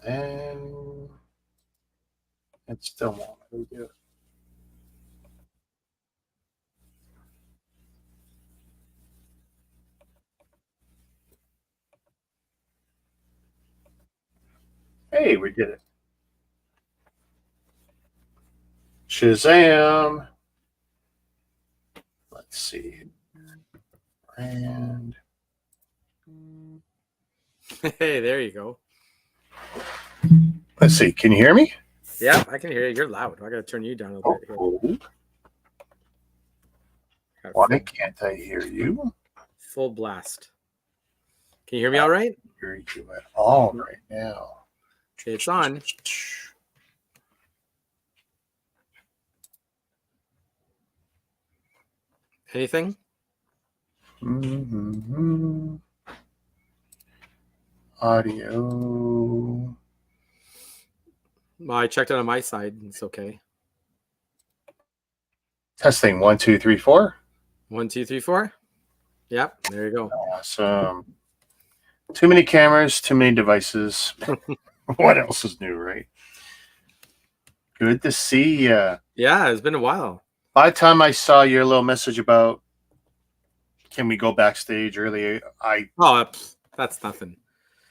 And it still won't let me do it. Hey, we did it. Shazam. Let's see. And Hey, there you go. let's see. Can you hear me? Yeah, I can hear you. You're loud. I got to turn you down a little bit here. Why can't I hear you? Full blast. Can you hear me all right? I hear you at all right now. Okay, it's on. Anything? Mm-hmm. Audio. Well, I checked it on my side. It's okay. Testing 1, 2, 3, 4. 1, 2, 3, 4. Yep, there you go. Awesome. Too many cameras, too many devices. What else is new, right? Good to see you. Yeah, it's been a while. By the time I saw your little message about can we go backstage early, that's nothing.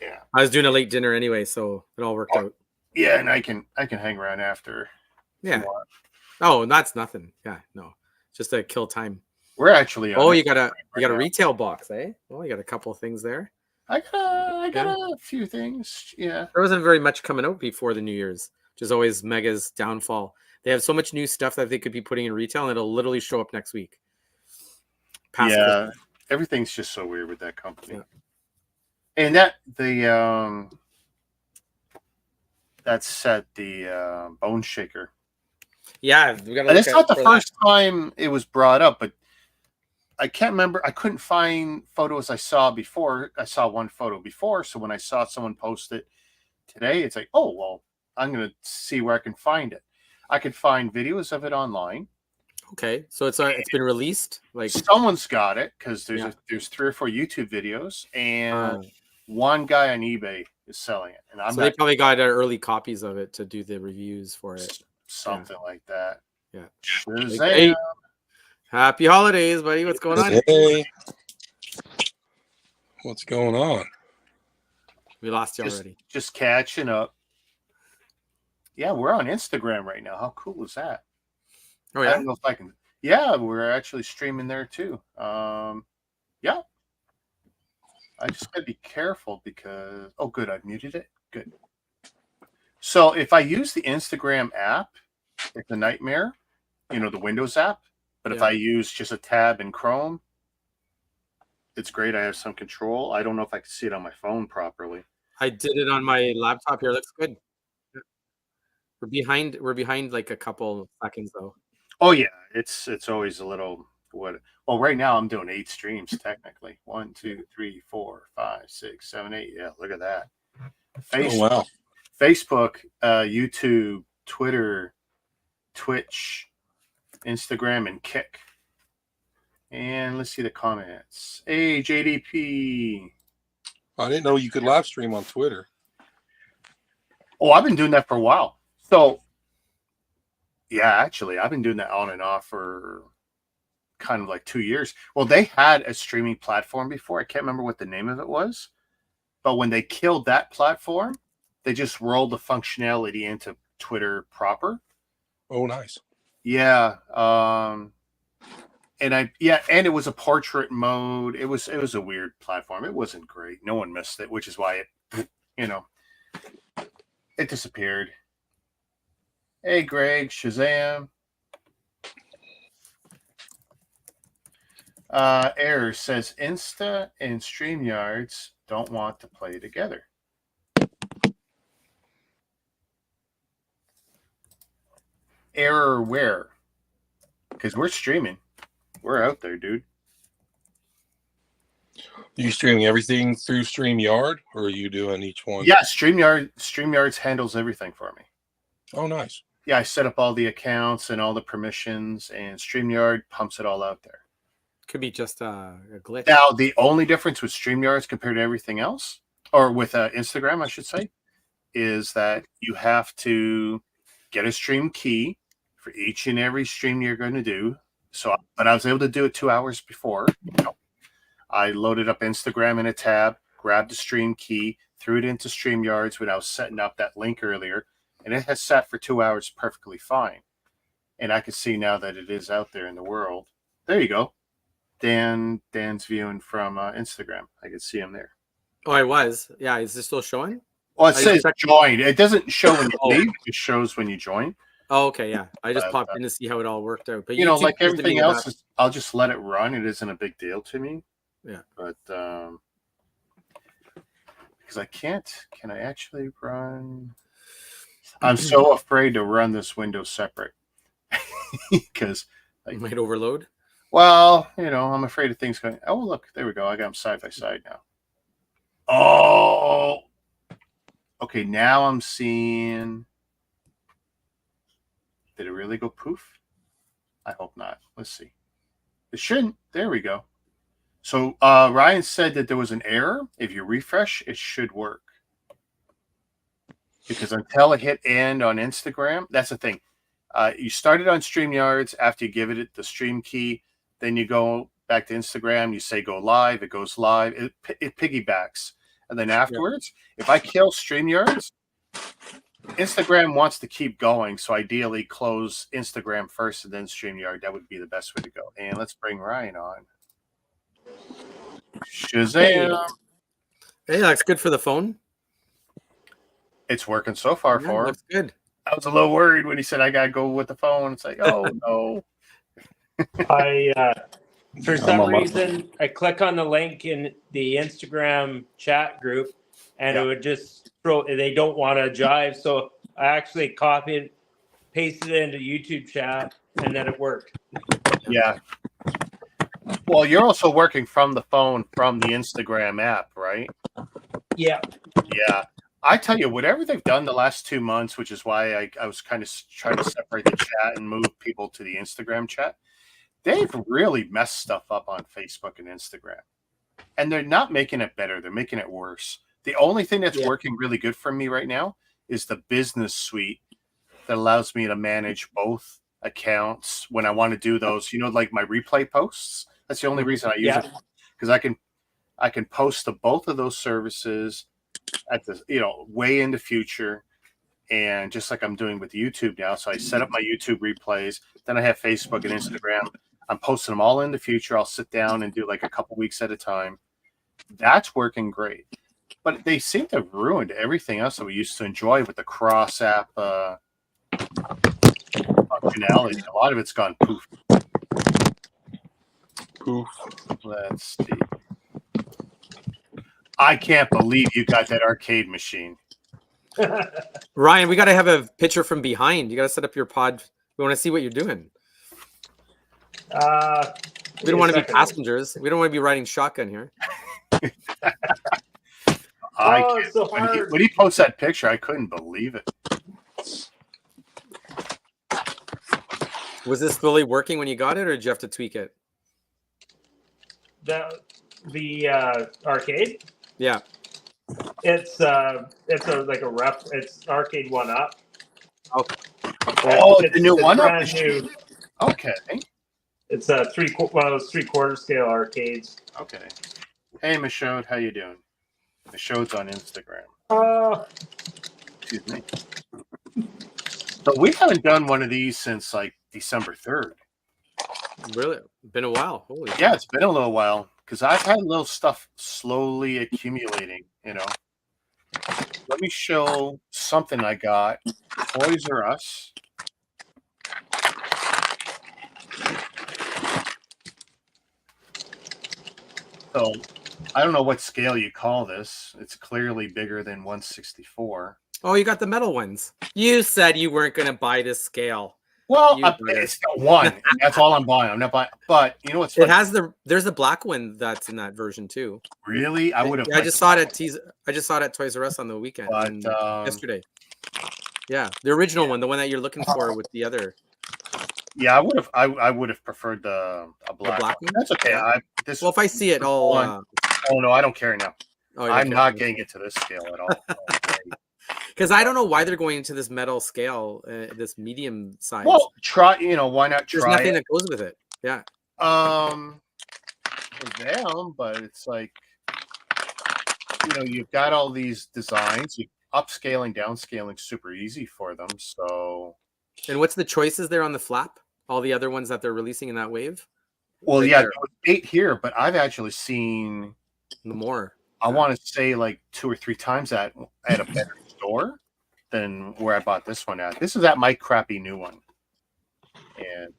Yeah. I was doing a late dinner anyway, so it all worked out. Yeah, and I can hang around after. Yeah. Oh, that's nothing. Yeah, no. Just to kill time. We're actually on you got a retail box, eh? Well, you got a couple of things there. I got a few things. Yeah. There wasn't very much coming out before the New Year's, which is always Mega's downfall. They have so much new stuff that they could be putting in retail, and it'll literally show up next week. Christmas. Everything's just so weird with that company. Yeah. And that set, the Bone Shaker. Yeah, we got. And it's not the first time it was brought up, but I can't remember. I couldn't find photos I saw before. I saw one photo before, so when I saw someone post it today, it's like, oh well, I'm gonna see where I can find it. I could find videos of it online. Okay, so it's been released. Like someone's got it because there's 3 or 4 YouTube videos, and one guy on eBay is selling it. And they probably got early copies of it to do the reviews for it. Something like that. Yeah. Shazam. Happy holidays, buddy. What's going on? Hey. What's going on? We lost you already. Just catching up. Yeah, we're on Instagram right now. How cool is that? Oh, yeah? I don't know if I can. Yeah, we're actually streaming there too. Yeah. I just gotta be careful because good, I've muted it. Good. So if I use the Instagram app, it's a nightmare, the Windows app. But if I use just a tab in Chrome, it's great. I have some control. I don't know if I can see it on my phone properly. I did it on my laptop here. It looks good. We're behind like a couple seconds though. Oh yeah, it's always a little what. Well, right now I'm doing 8 streams technically. 1, 2, 3, 4, 5, 6, 7, 8. Yeah, look at that. Facebook, wow. Facebook, YouTube, Twitter, Twitch, Instagram, and Kick. And let's see the comments. Hey, JDP. I didn't know you could live stream on Twitter. Oh, I've been doing that for a while. So, yeah, actually, I've been doing that on and off for kind of like 2 years. Well, they had a streaming platform before. I can't remember what the name of it was. But when they killed that platform, they just rolled the functionality into Twitter proper. Oh, nice. Yeah. And it was a portrait mode. It was a weird platform. It wasn't great. No one missed it, which is why it disappeared. Hey, Greg, Shazam. Error says Insta and StreamYards don't want to play together. Error where? Because we're streaming. We're out there, dude. Are you streaming everything through StreamYard, or are you doing each one? Yeah, StreamYards handles everything for me. Oh, nice. Yeah, I set up all the accounts and all the permissions, and StreamYard pumps it all out there. Could be just a glitch. Now, the only difference with StreamYards compared to everything else, or with Instagram, I should say, is that you have to get a stream key for each and every stream you're going to do. So, but I was able to do it 2 hours before. I loaded up Instagram in a tab, grabbed the stream key, threw it into StreamYards when I was setting up that link earlier, and it has sat for 2 hours perfectly fine. And I can see now that it is out there in the world. There you go. Dan's viewing from Instagram. I can see him there. Oh, I was. Yeah, is this still showing? Well, it says join. It doesn't show when you leave. It shows when you join. Oh, okay, yeah. I just popped in to see how it all worked out. But you know, YouTube like everything else, I'll just let it run. It isn't a big deal to me. Yeah. But because I can't. Can I actually run? I'm so afraid to run this window separate because it might overload. Well, you know, I'm afraid of things going. Oh, look, there we go. I got them side by side now. Oh, okay. Now I'm seeing. Did it really go poof? I hope not. Let's see. It shouldn't. There we go. So Ryan said that there was an error. If you refresh, it should work. Because until it hit end on Instagram, that's the thing. You started on StreamYards after you give it the stream key. Then you go back to Instagram. You say go live. It goes live. It piggybacks. And then afterwards, if I kill StreamYards, Instagram wants to keep going. So ideally, close Instagram first and then StreamYard. That would be the best way to go. And let's bring Ryan on. Shazam. Hey, that's good for the phone. It's working so far for him. Looks good. I was a little worried when he said I gotta go with the phone. It's like, oh no. For some reason, I click on the link in the Instagram chat group, and it would just throw. They don't want to jive, so I actually copied, pasted it into YouTube chat, and then it worked. Yeah. Well, you're also working from the phone from the Instagram app, right? Yeah. Yeah. I tell you, whatever they've done the last 2 months, which is why I was kind of trying to separate the chat and move people to the Instagram chat, they've really messed stuff up on Facebook and Instagram. And they're not making it better. They're making it worse. The only thing that's working really good for me right now is the business suite that allows me to manage both accounts when I want to do those, you know, like my replay posts. That's the only reason I use it, because I can post to both of those services at the, you know, way in the future, and just like I'm doing with YouTube now. So I set up my YouTube replays, then I have Facebook and Instagram. I'm posting them all in the future. I'll sit down and do like a couple weeks at a time. That's working great. But they seem to have ruined everything else that we used to enjoy with the cross app functionality. A lot of it's gone poof. Poof. Let's see. I can't believe you got that arcade machine. Ryan, we got to have a picture from behind. You got to set up your pod. We want to see what you're doing. We don't want to be passengers. We don't want to be riding shotgun here. It's so hard. When he posts that picture, I couldn't believe it. Was this fully working when you got it, or did you have to tweak it? The arcade. Yeah, it's like a rep. It's arcade 1-up. Okay. Oh, it's the new 1-up. New. Okay. It's one of those 3/4 scale arcades. Okay. Hey, Michaud, how you doing? Michaud's on Instagram. Excuse me. So we haven't done one of these since like December 3rd. Really? Been a while. Holy. Yeah, it's been a little while because I've had little stuff slowly accumulating, you know. Let me show something I got. Toys R Us. So I don't know what scale you call this. It's clearly bigger than 1/64. Oh, you got the metal ones. You said you weren't going to buy this scale. Well, it's got one. And that's all I'm buying. I'm not buying. But you know what's funny? It has there's a black one that's in that version too. Really? I would have. I just saw it at Toys R Us on the weekend. But, yesterday. Yeah, the original one, the one that you're looking for with the other. Yeah, I would have. I would have preferred a black one. That's okay. Yeah. Well, if I see it, I'll. Oh no, I don't care now. Oh, I'm not getting it to this scale at all. Because I don't know why they're going into this metal scale, this medium size. Well, try. Why not There's try nothing it? that goes with it. Yeah. For them, but it's like, you've got all these designs. Upscaling, downscaling, super easy for them. So. And what's the choices there on the flap? All the other ones that they're releasing in that wave? Well, Right yeah, there. there was 8 here, but I've actually seen. More. I want to say like 2 or 3 times that at a better store than where I bought this one at. This is at my crappy new one. And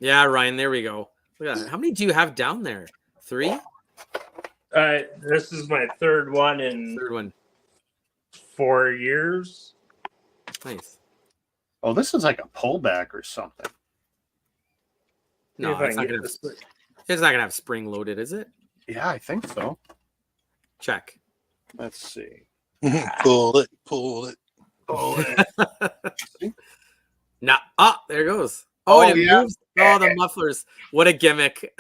Yeah, Ryan, there we go. Look at that. How many do you have down there? 3? This is my third one in Third one. 4 years. Nice. oh, this is like a pullback or something. No, If I it's can not get gonna. this thing. It's not gonna have spring loaded, is it? Yeah, I think so. Check. Let's see. Pull it, pull it. Oh, Nah. Ah, there it goes. Oh, Oh, and it yeah. moves. Oh, the mufflers. What a gimmick.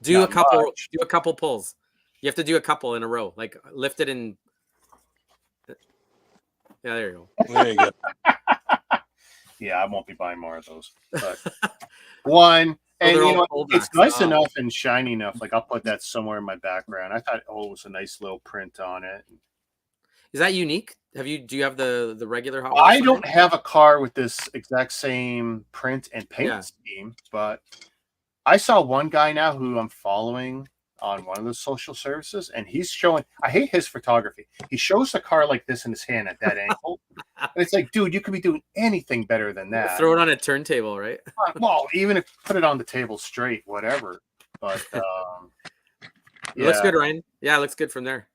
Do Not a couple. much. Do a couple pulls. You have to do a couple in a row. Like lift it and. Yeah, there you go. There you go. yeah, I won't be buying more of those. But one, and they're all it's pullbacks. nice Oh. enough and shiny enough. Like I'll put that somewhere in my background. I thought, it was a nice little print on it. Is that unique? Do you have the regular Hot Wheels? I sign? don't have a car with this exact same print and paint Yeah. scheme, but I saw one guy now who I'm following on one of the social services, and he's showing. I hate his photography. He shows the car like this in his hand at that angle, and it's like, dude, you could be doing anything better than that. Throw it on a turntable, right? Well, even if put it on the table straight, whatever. But It looks good, Ryan. Yeah, it looks good from there.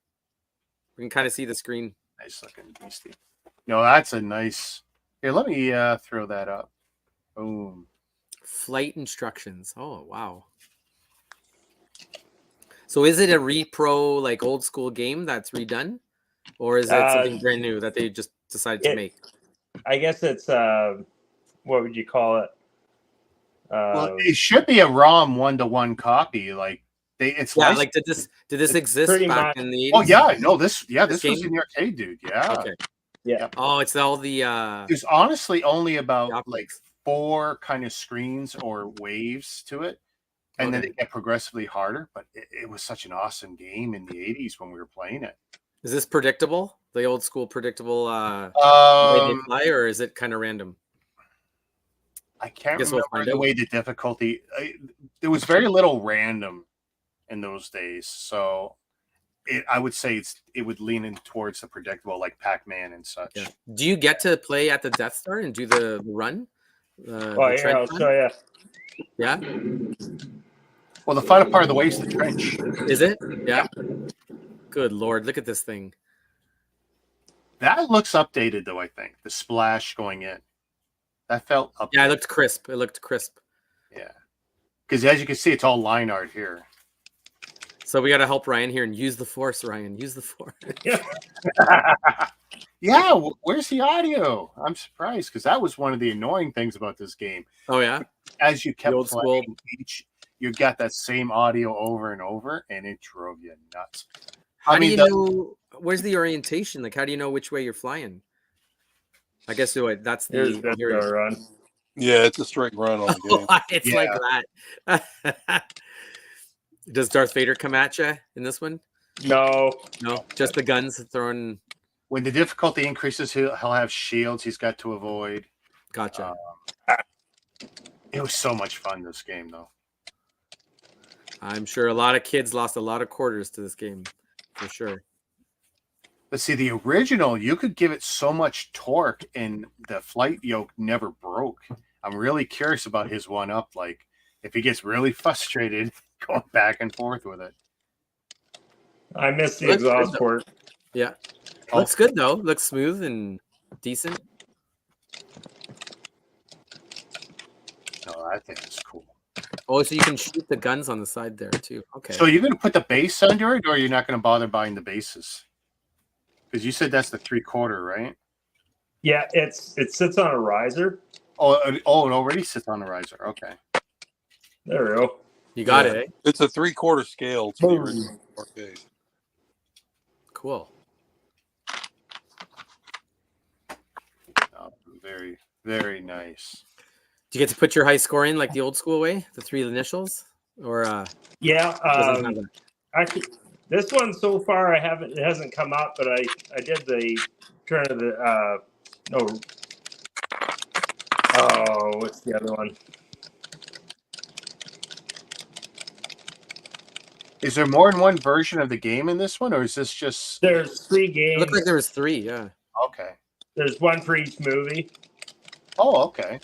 We can kind of see the screen. Nice looking beastie. No, that's a nice. Here, let me throw that up. Boom. Flight instructions. Oh, wow. So is it a repro, like old school game that's redone? Or is it something brand new that they just decided to make? I guess it's what would you call it? Well, it should be a ROM 1-to-1 copy. Like it's Yeah, licensed. like did this exist pretty back much- in the 80s? Oh yeah, no, this was game? in the arcade, dude. Yeah. Okay. Yeah. Oh, it's all the There's honestly only about the like optics. 4 kind of screens or waves to it, and then Okay. they get progressively harder. But it was such an awesome game in the 80s when we were playing it. Is this predictable? The old school predictable way they fly, or is it kind of random? I can't Guess we'll remember find the out. way the difficulty. There was very little random in those days, so I would say it would lean in towards the predictable, like Pac-Man and such. Yeah. Do you get to play at the Death Star and do the run? Oh The yeah, trench I'll run? show you. Yeah. Well, the final part of the way is the trench. Is it? Yeah. Good Lord, look at this thing. That looks updated, though. I think the splash going in, that felt updated. Yeah, it looked crisp. It looked crisp. Yeah, because as you can see, it's all line art here. So we got to help Ryan here and use the force, Ryan. Use the force. Yeah, where's the audio? I'm surprised because that was one of the annoying things about this game. Oh, yeah? As you kept old playing you got that same audio over and over, and it drove you nuts. How do you know? Where's the orientation? Like, how do you know which way you're flying? I guess that's Here's the the run. Yeah, it's a straight run on the game. It's like that. Does Darth Vader come at you in this one? No. No, just the guns throwing. When the difficulty increases, he'll have shields he's got to avoid. Gotcha. It was so much fun, this game, though. I'm sure a lot of kids lost a lot of quarters to this game, for sure. But see, the original, you could give it so much torque, and the flight yoke never broke. I'm really curious about his one-up, like if he gets really frustrated going back and forth with it. I missed the Looks good, exhaust though. port. Yeah. Looks good, though. Looks smooth and decent. Oh, I think it's cool. Oh, so you can shoot the guns on the side there, too. Okay. So you're going to put the base under it, or you're not going to bother buying the bases? Because you said that's the 3/4, right? Yeah, it sits on a riser. Oh, it already sits on the riser. Okay. There we go. You got Yeah. it, eh? It's a 3/4 scale to the original arcade. Cool. Oh, very, very nice. Do you get to put your high score in like the old school way, the 3 initials, or Yeah. doesn't have that? Actually, this one so far it hasn't come up, but I did the turn of the no. Oh, what's the other one? Is there more than one version of the game in this one, or is this just There's 3 It games. looked like there was 3. Yeah. okay? There's one for each movie. Oh, okay.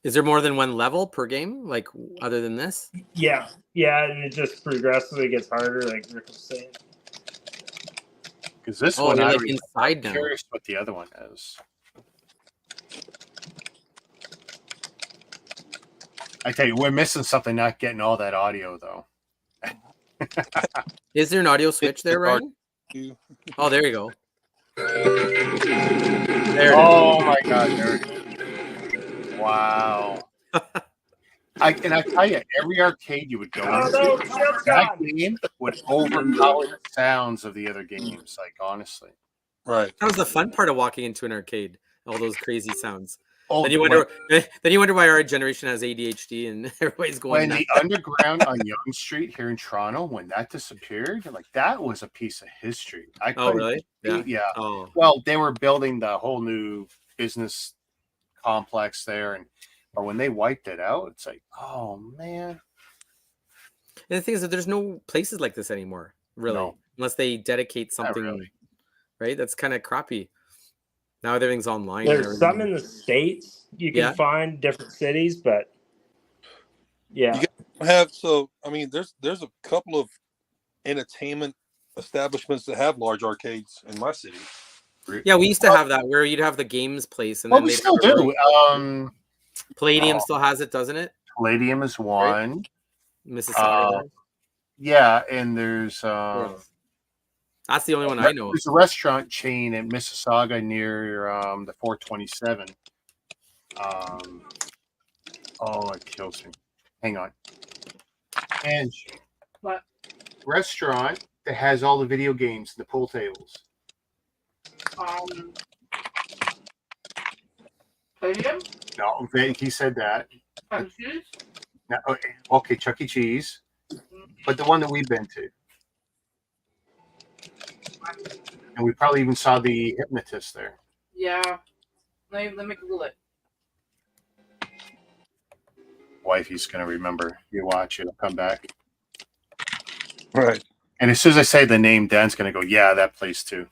Is there more than one level per game, like other than this? Yeah, and it just progressively gets harder, like Rick was saying. Because this Oh, one, they're I'm like inside now. curious what the other one is. I tell you, we're missing something. Not getting all that audio though. Is there an audio switch there, Ryan? You- Oh, there you go. There it Oh my God! There it is. Wow. I tell you, every arcade you would go Oh, into, no, that game would overpower the sounds of the other games. Like honestly. Right. That was the fun part of walking into an arcade. All those crazy sounds. Oh, Then you wonder why our generation has ADHD and everybody's going when nuts. the underground on Yonge Street here in Toronto, when that disappeared, like that was a piece of history. I Oh, couldn't really? believe- yeah. Oh, Well, they were building the whole new business complex there, but when they wiped it out, it's like, oh man. and the thing is that there's no places like this anymore, really, No. unless they dedicate something. really. Right? That's kind of crappy. Now everything's online. and There's some everything. in the States you can Yeah. find, different cities, but yeah. I mean, there's a couple of entertainment establishments that have large arcades in my city. Yeah, we used to have that where you'd have the games place, and Well, then we they'd still have a do. room. Palladium Oh. still has it, doesn't it? Palladium is one. Mississauga. there. Yeah, and there's Where else? That's the only one I know of. there's a restaurant chain in Mississauga near the 427. Oh, it kills me. Hang on. And What? restaurant that has all the video games, the pool tables. Palladium? No, he said that. Confused? No, okay, Chuck E. Cheese, but the one that we've been to, and we probably even saw the hypnotist there. Yeah. Let me Google it. Wifey's gonna remember. You watch, it'll come back. Right. And as soon as I say the name, Dan's gonna go, "Yeah, that place too."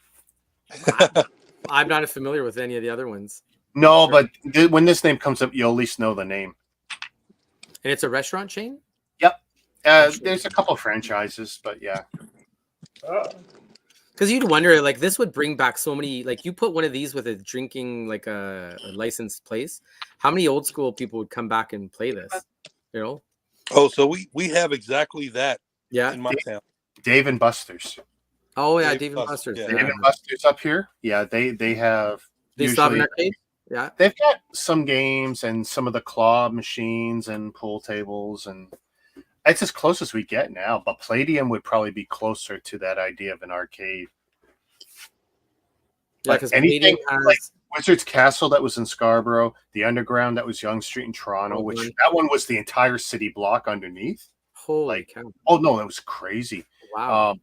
I'm not familiar with any of the other ones. No, but when this name comes up, you'll at least know the name. And it's a restaurant chain? There's a couple franchises, but yeah. Because you'd wonder, like, this would bring back so many, like, you put one of these with a drinking, like a licensed place, how many old school people would come back and play this? You know? Oh, so we have exactly that Yeah. in my town. Dave and Buster's. Oh, yeah, Dave Dave and Buster's, Buster's. yeah. Yeah. Dave and Buster's up here. Yeah, they have. They still have an usually- arcade? Yeah. They've got some games and some of the claw machines and pool tables, and it's as close as we get now. But Palladium would probably be closer to that idea of an arcade. Yeah, Like because anything Palladium has. like Wizard's Castle that was in Scarborough, the Underground that was Yonge Street in Toronto, which that one was the entire city block underneath. Holy like- cow. Oh no, that was crazy. Wow.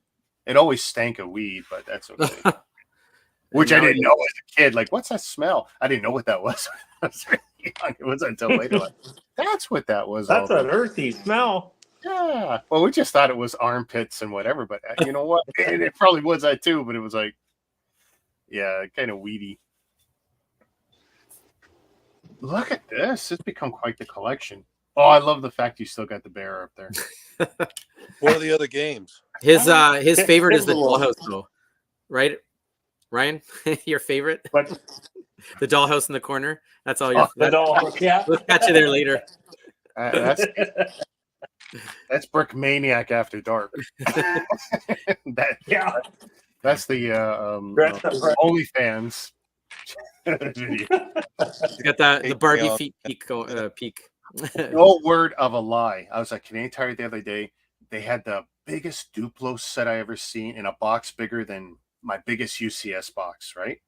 It always stank of weed, but that's okay. Which And I now didn't know as a kid. Like, what's that smell? I didn't know what that was. I was really young. It wasn't until later. Like, that's what that was. That's all an earthy smell. Yeah. Well, we just thought it was armpits and whatever, but you know what? And it probably was that too, but it was like, yeah, kind of weedy. Look at this. It's become quite the collection. Oh, I love the fact you still got the bear up there. What are the other games? His favorite is the Little- dollhouse, though. Right? Ryan? Your favorite? But The dollhouse in the corner? That's all your. the doll, yeah. We'll catch you there later. That's Brick Maniac After Dark. Yeah. That's the Dressed up right. OnlyFans video. You got the Barbie Yeah. feet peak. No word of a lie. I was at Canadian Tire the other day. They had the biggest Duplo set I ever seen in a box bigger than my biggest UCS box, right?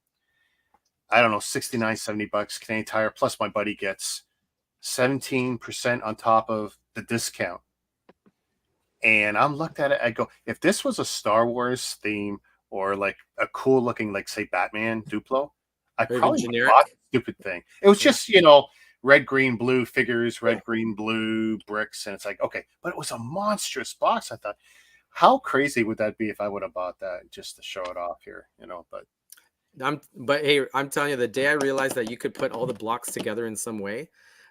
I don't know, 69, 70 bucks Canadian Tire, plus my buddy gets 17% on top of the discount. And I'm looked at it, I go, if this was a Star Wars theme or like a cool looking, like say Batman Duplo, I Or even probably generic? bought the stupid thing. It was just, you know, red, green, blue figures, red, green, blue bricks. And it's like, okay, but it was a monstrous box. I thought, how crazy would that be if I would have bought that just to show it off here, you know? But hey, I'm telling you, the day I realized that you could put all the blocks together in some way,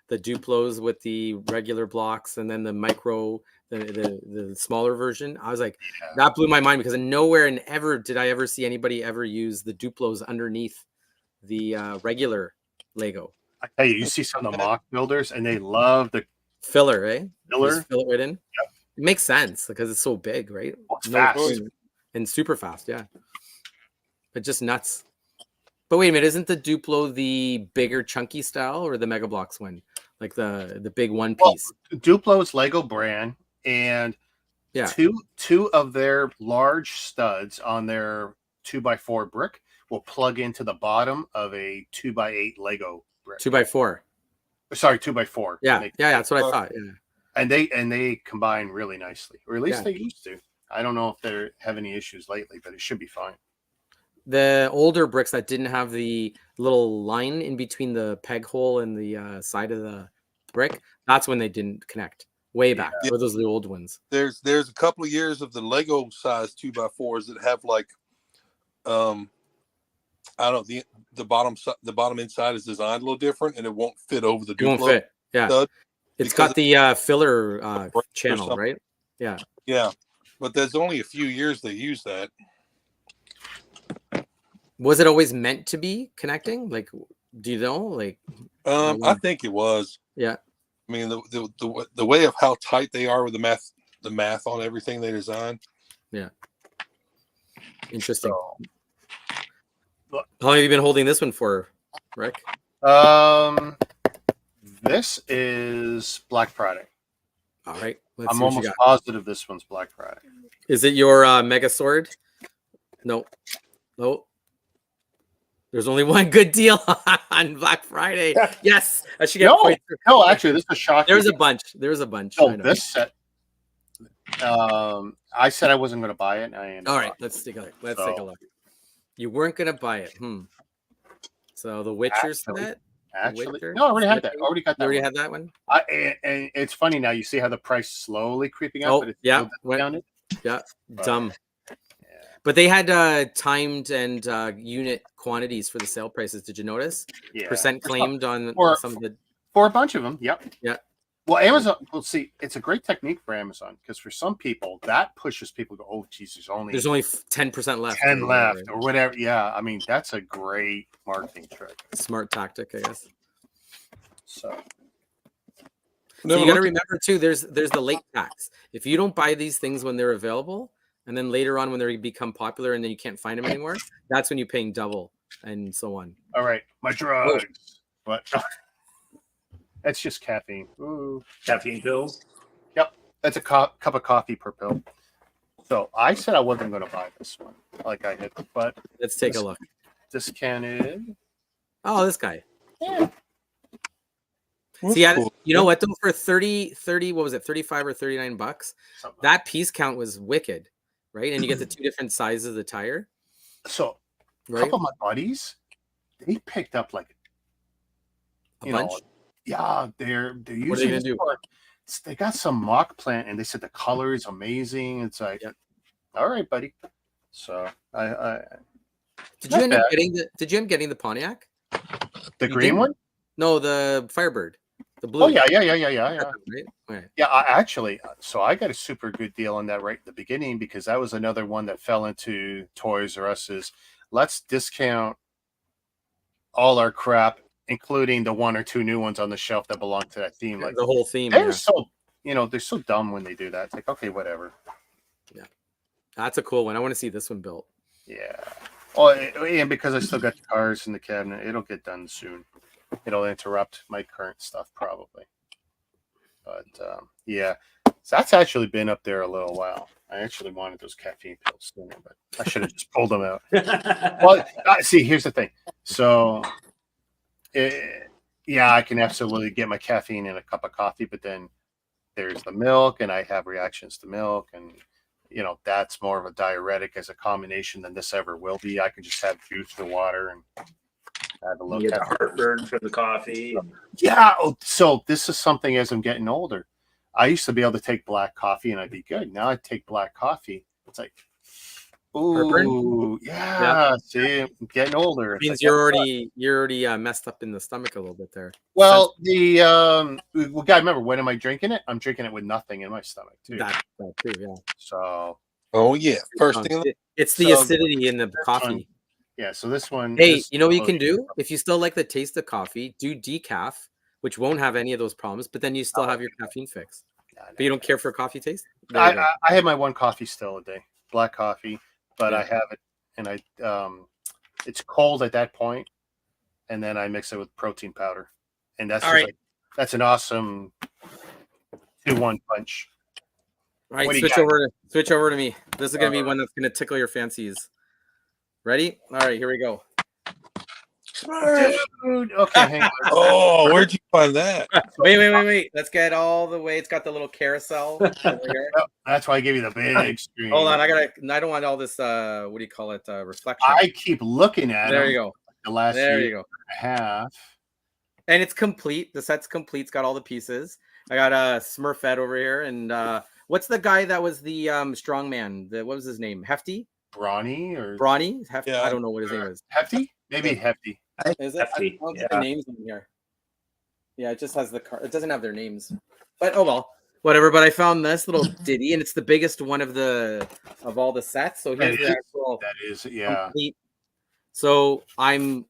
the Duplos with the regular blocks and then the micro, the smaller version, I was like, that blew my mind, because nowhere and ever did I ever see anybody ever use the Duplos underneath the regular Lego. I tell you, you see some of the mock builders and they love the Filler, eh? filler. Just fill it right in. Yep. It makes sense because it's so big, right? Oh, it's fast. And super fast, yeah. But just nuts. But wait a minute, isn't the Duplo the bigger chunky style or the Mega Bloks one? Like the big one piece? Well, Duplo's Lego brand, and Yeah. two of their large studs on their 2x4 brick will plug into the bottom of a 2x8 Lego brick. 2x4. Sorry, 2x4. Yeah, that's what I thought. Yeah. And they combine really nicely, or at least they used to. I don't know if they have any issues lately, but it should be fine. The older bricks that didn't have the little line in between the peg hole and the side of the brick, that's when they didn't connect. Way back. Or those are the old ones. There's a couple of years of the Lego size 2x4s that have like, I don't know, the bottom inside is designed a little different, and it won't fit over the Duplo. It won't fit. Yeah. stud It's got because the filler channel, right? Yeah. Yeah, but there's only a few years they use that. Was it always meant to be connecting? Like, do you know? Like, I think it was. Yeah. I mean, the way of how tight they are with the math on everything they design. Yeah. Interesting. So, How long have you been holding this one for, Rick? this is Black Friday. All right. Let's I'm see what you almost got. positive this one's Black Friday. Is it your Mega Sword? No. There's only one good deal on Black Friday. Yes, I should get points. No, actually, this is shocking. There's a bunch. Oh, this set. I said I wasn't going to buy it. And I ended All up right, let's take a look. So- Take a look. You weren't going to buy it. So the Witcher set. Actually, Witcher? no, I already had that. I already got You that. already one. had that one? And it's funny now. You see how the price slowly creeping up, Oh, but it's yeah, still went- discounted? Yeah, But- dumb. Yeah. But they had timed and unit quantities for the sale prices. Did you notice? Yeah. Percent claimed on For- some of the. For a bunch of them. Yep. Yeah. Well, Amazon. Well, see, it's a great technique for Amazon because for some people that pushes people to go, oh, geez, there's only 10% left. 10 or left whatever. or whatever. Yeah, I mean that's a great marketing trick. Smart tactic, I guess. So So Never you got to looked- remember too. There's the late tax. If you don't buy these things when they're available, and then later on when they become popular, and then you can't find them anymore, that's when you're paying double and so on. all right, my drugs, but that's just caffeine. Ooh. Caffeine pills. That's a cup of coffee per pill. So I said I wasn't going to buy this one, like I had, but Let's take a look. discounted. Oh, this guy. Yeah. That's See, cool. you know what though? For 30, what was it? 35 or 39 bucks. Something like That piece count was wicked, right? And you get the two different sizes of the tire, that. So a right? couple of my buddies, they picked up like A you bunch. know, yeah, they're What are they using gonna this do? for- they got some mock plant and they said the color is amazing. It's like, Yep. all right, buddy. So I Did not you end up bad. getting the? Did you end up getting the Pontiac? the You green didn't? one. No, the Firebird, the blue. Oh yeah. Right? Okay. Yeah, I actually, so I got a super good deal on that right at the beginning because that was another one that fell into Toys R Us's. Let's discount all our crap, including the one or two new ones on the shelf that belong to that theme. Like The whole theme. they're Yeah. so, they're so dumb when they do that. It's like, okay, whatever. That's a cool one. I want to see this one built. Yeah. Oh, and because I still got the cars in the cabinet, it'll get done soon. It'll interrupt my current stuff probably. But yeah, So that's actually been up there a little while. I actually wanted those caffeine pills sooner, but I should have just pulled them out. Well, see, here's the thing. So, yeah, I can absolutely get my caffeine in a cup of coffee, but then there's the milk, and I have reactions to milk, and that's more of a diuretic as a combination than this ever will be. I can just have juice or water and add a little You get the caffeine. heartburn from the coffee. Yeah. So this is something as I'm getting older. I used to be able to take black coffee and I'd be good. Now I take black coffee. It's like, ooh, yeah. See, I'm getting older. It means you're already messed up in the stomach a little bit there. Well, guy, remember, when am I drinking it? I'm drinking it with nothing in my stomach too. That too, yeah. So. Oh yeah, first thing. It's the acidity in the coffee. Yeah. So this one. Hey, you know what you can do? If you still like the taste of coffee, do decaf, which won't have any of those problems, but then you still have your caffeine fix. But you don't care for coffee taste? I have my one coffee still a day, black coffee, but I have it, and it's cold at that point, and then I mix it with protein powder, and that's all right. That's an awesome 2-1 punch. All right, switch over to me. This is gonna be one that's gonna tickle your fancies. Ready? All right, here we go. Dude, okay, hang on. Oh, where'd you find that? Wait. Let's get all the way. It's got the little carousel over here. That's why I gave you the big screen. Hold on, I don't want all this. What do you call it? Reflection. I keep looking at. There you go. The last there year you go. and a half. And it's complete. The set's complete. It's got all the pieces. I got a Smurfette over here, and what's the guy that was the strongman? What was his name? Hefty? Brawny? Hefty? Yeah. I don't know what his name is. Hefty? Maybe Hefty. Is it? Hefty, I don't see the names in here. Yeah, it just has the car. It doesn't have their names. But oh well, whatever. But I found this little ditty, and it's the biggest one of all the sets. So here's the actual. That is, yeah. Complete. So I'm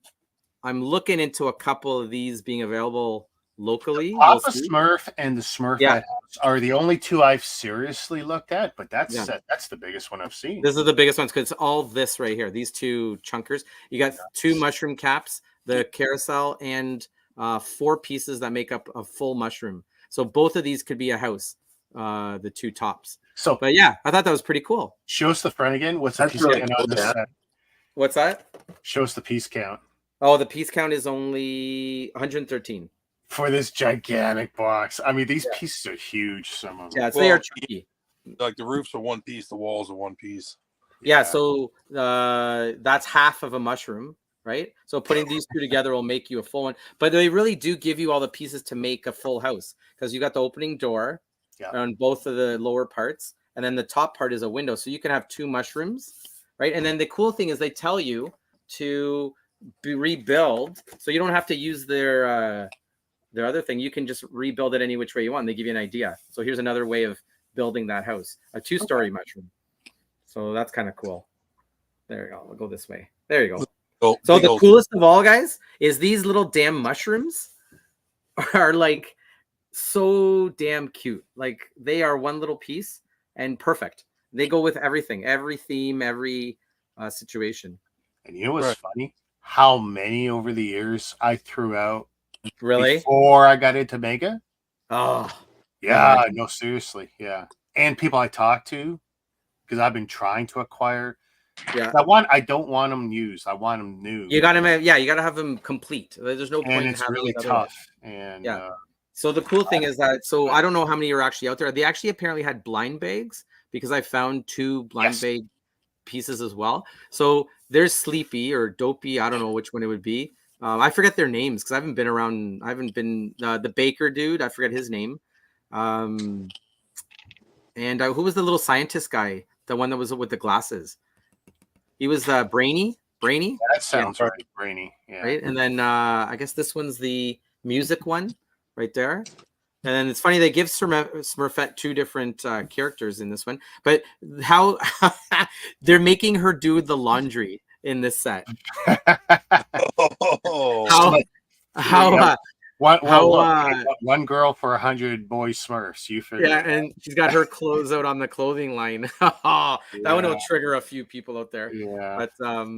looking into a couple of these being available locally. Papa Smurf and the Smurfette House are the only two I've seriously looked at, but that's the biggest one I've seen. This is the biggest ones because it's all this right here. These two chunkers. You got 2 mushroom caps, the carousel, and 4 pieces that make up a full mushroom. So both of these could be a house, the 2 tops. So, but yeah, I thought that was pretty cool. Show us the front again. What's the piece count on this set? What's that? Show us the piece count. Oh, the piece count is only 113. For this gigantic box. I mean, these pieces are huge, some of them. Yeah, they are tricky. Like the roofs are one piece, the walls are one piece. Yeah, so that's half of a mushroom, right? So putting these 2 together will make you a full one. But they really do give you all the pieces to make a full house because you got the opening door on both of the lower parts, and then the top part is a window. So you can have 2 mushrooms, right? And then the cool thing is they tell you to rebuild, so you don't have to use their other thing. You can just rebuild it any which way you want. They give you an idea. So here's another way of building that house, a 2-story mushroom. So that's kind of cool. There you go. We'll go this way. There you go. So the coolest of all, guys, is these little damn mushrooms are like so damn cute. Like they are one little piece and perfect. They go with everything, every theme, every situation. And you know what's funny? How many over the years I threw out before I got into Mega? Oh, yeah, no, seriously, yeah. And people I talk to, because I've been trying to acquire. Yeah, I don't want them used. I want them new. You got to, you got to have them complete. There's no point. And it's really tough. And so the cool thing is that, so I don't know how many are actually out there. They actually apparently had blind bags because I found 2 blind bag pieces as well. So there's Sleepy or Dopey. I don't know which one it would be. I forget their names because I haven't been around. I haven't been the baker dude. I forget his name. And who was the little scientist guy? The one that was with the glasses. He was Brainy. Brainy. That sounds right. Brainy. Yeah. Right. And then I guess this one's the music one right there. And then it's funny they give Smurfette 2 different characters in this one, but how they're making her do the laundry in this set. One girl for 100 boy Smurfs. You figure? Yeah, and she's got her clothes out on the clothing line. That one will trigger a few people out there. Yeah, but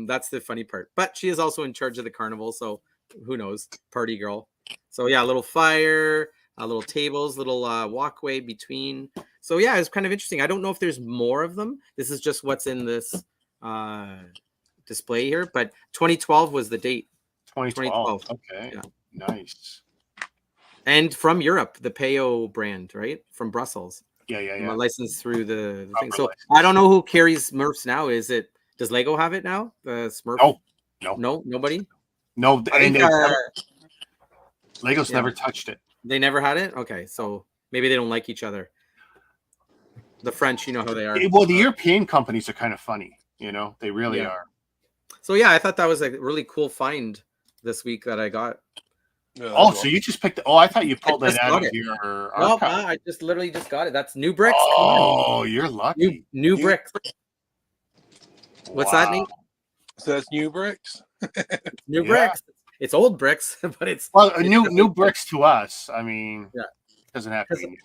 that's the funny part. But she is also in charge of the carnival, so who knows? Party girl. So yeah, a little fire, little tables, little walkway between. So yeah, it's kind of interesting. I don't know if there's more of them. This is just what's in this display here, but 2012 was the date. 2012. Okay. Yeah. Nice. And from Europe, the Peo brand, right? From Brussels. Yeah. Licensed through the thing. Proper So license. I don't know who carries Smurfs now. Does Lego have it now? The Smurf? No, Nobody. no. I And think, Lego's yeah. never touched it. they never had it. Okay, so maybe they don't like each other. The French, you know how they are. Well, the European companies are kind of funny. They really Yeah. are. So yeah, I thought that was a really cool find this week that I got. Yeah, Oh, that's so you just picked it. Oh, I thought you pulled it just out got of it. your Well, archive. I just literally just got it. That's new bricks. Come on. Oh, you're lucky. New bricks. What's that, Nate? So that's new bricks. New Yeah. bricks. It's old bricks, but it's Well, it's new bricks to us. I mean, Yeah. doesn't have to be.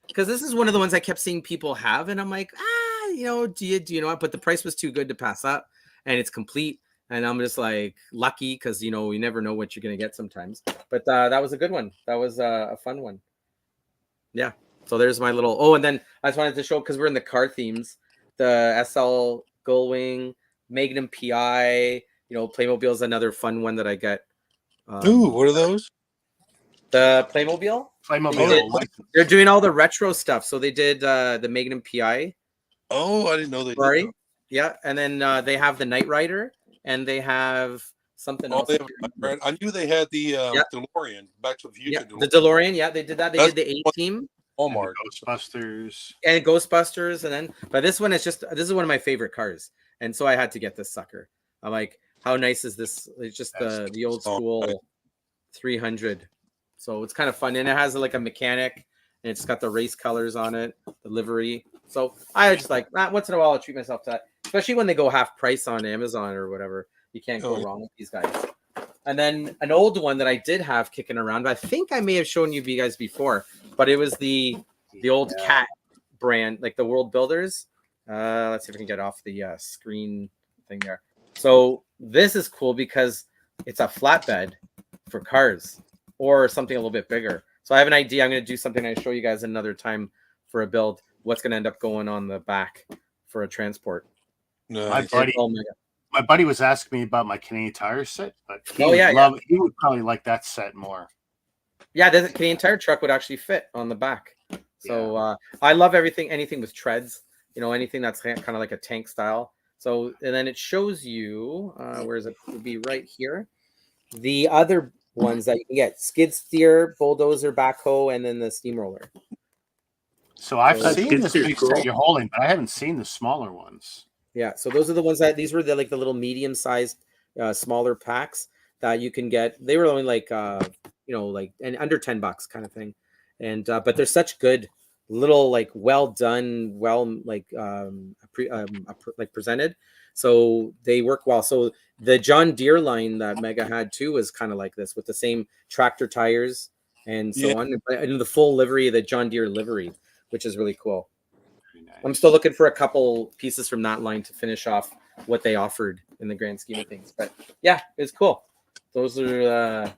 because this is one of the ones I kept seeing people have, and I'm like, do you know what? But the price was too good to pass up, and it's complete, and I'm just like lucky because you never know what you're gonna get sometimes. But that was a good one. That was a fun one. Yeah. So there's my little. Oh, and then I just wanted to show because we're in the car themes. The SL Gullwing, Magnum PI. Playmobil is another fun one that I get. Ooh, what are those? The Playmobil. Playmobil. They're doing all the retro stuff. So they did the Magnum PI. Oh, I didn't know they Ferrari. did. Yeah, and then they have the Knight Rider, and they have something Oh, else. I knew they had the DeLorean, Back to the Future. Yeah, the DeLorean. Yeah, they did that. They That's did the A-Team Walmart. Ghostbusters. and Ghostbusters, and then but this one is this is one of my favorite cars, and so I had to get this sucker. I'm like, how nice is this? It's just the old school 300. So it's kind of fun, and it has like a mechanic, and it's got the race colors on it, the livery. So I just like once in a while I'll treat myself to that, especially when they go half price on Amazon or whatever. You can't go wrong with these guys. And then an old one that I did have kicking around, I think I may have shown you guys before, but it was the old Cat brand, like the World Builders. Let's see if I can get off the screen thing there. So this is cool because it's a flatbed for cars or something a little bit bigger. So I have an idea. I'm going to do something I show you guys another time for a build. What's going to end up going on the back for a transport. Nice. My buddy was asking me about my Canadian Tire set, but he would probably like that set more. Yeah, the Canadian Tire truck would actually fit on the back. So I love anything with treads, anything that's kind of like a tank style. So, and then it shows you, where is it? It would be right here. The other ones that you can get: skid steer, bulldozer, backhoe, and then the steamroller. So I've So seen this big set you're holding, but I haven't seen the smaller ones. Yeah, so those are the ones these were the little medium-sized, smaller packs that you can get. They were only like and under $10 kind of thing, and but they're such good little well done, presented, so they work well. So the John Deere line that Mega had too was kind of like this with the same tractor tires and so on, and the full livery, the John Deere livery, which is really cool. Nice. I'm still looking for a couple pieces from that line to finish off what they offered in the grand scheme of things. But yeah, it's cool. Those are,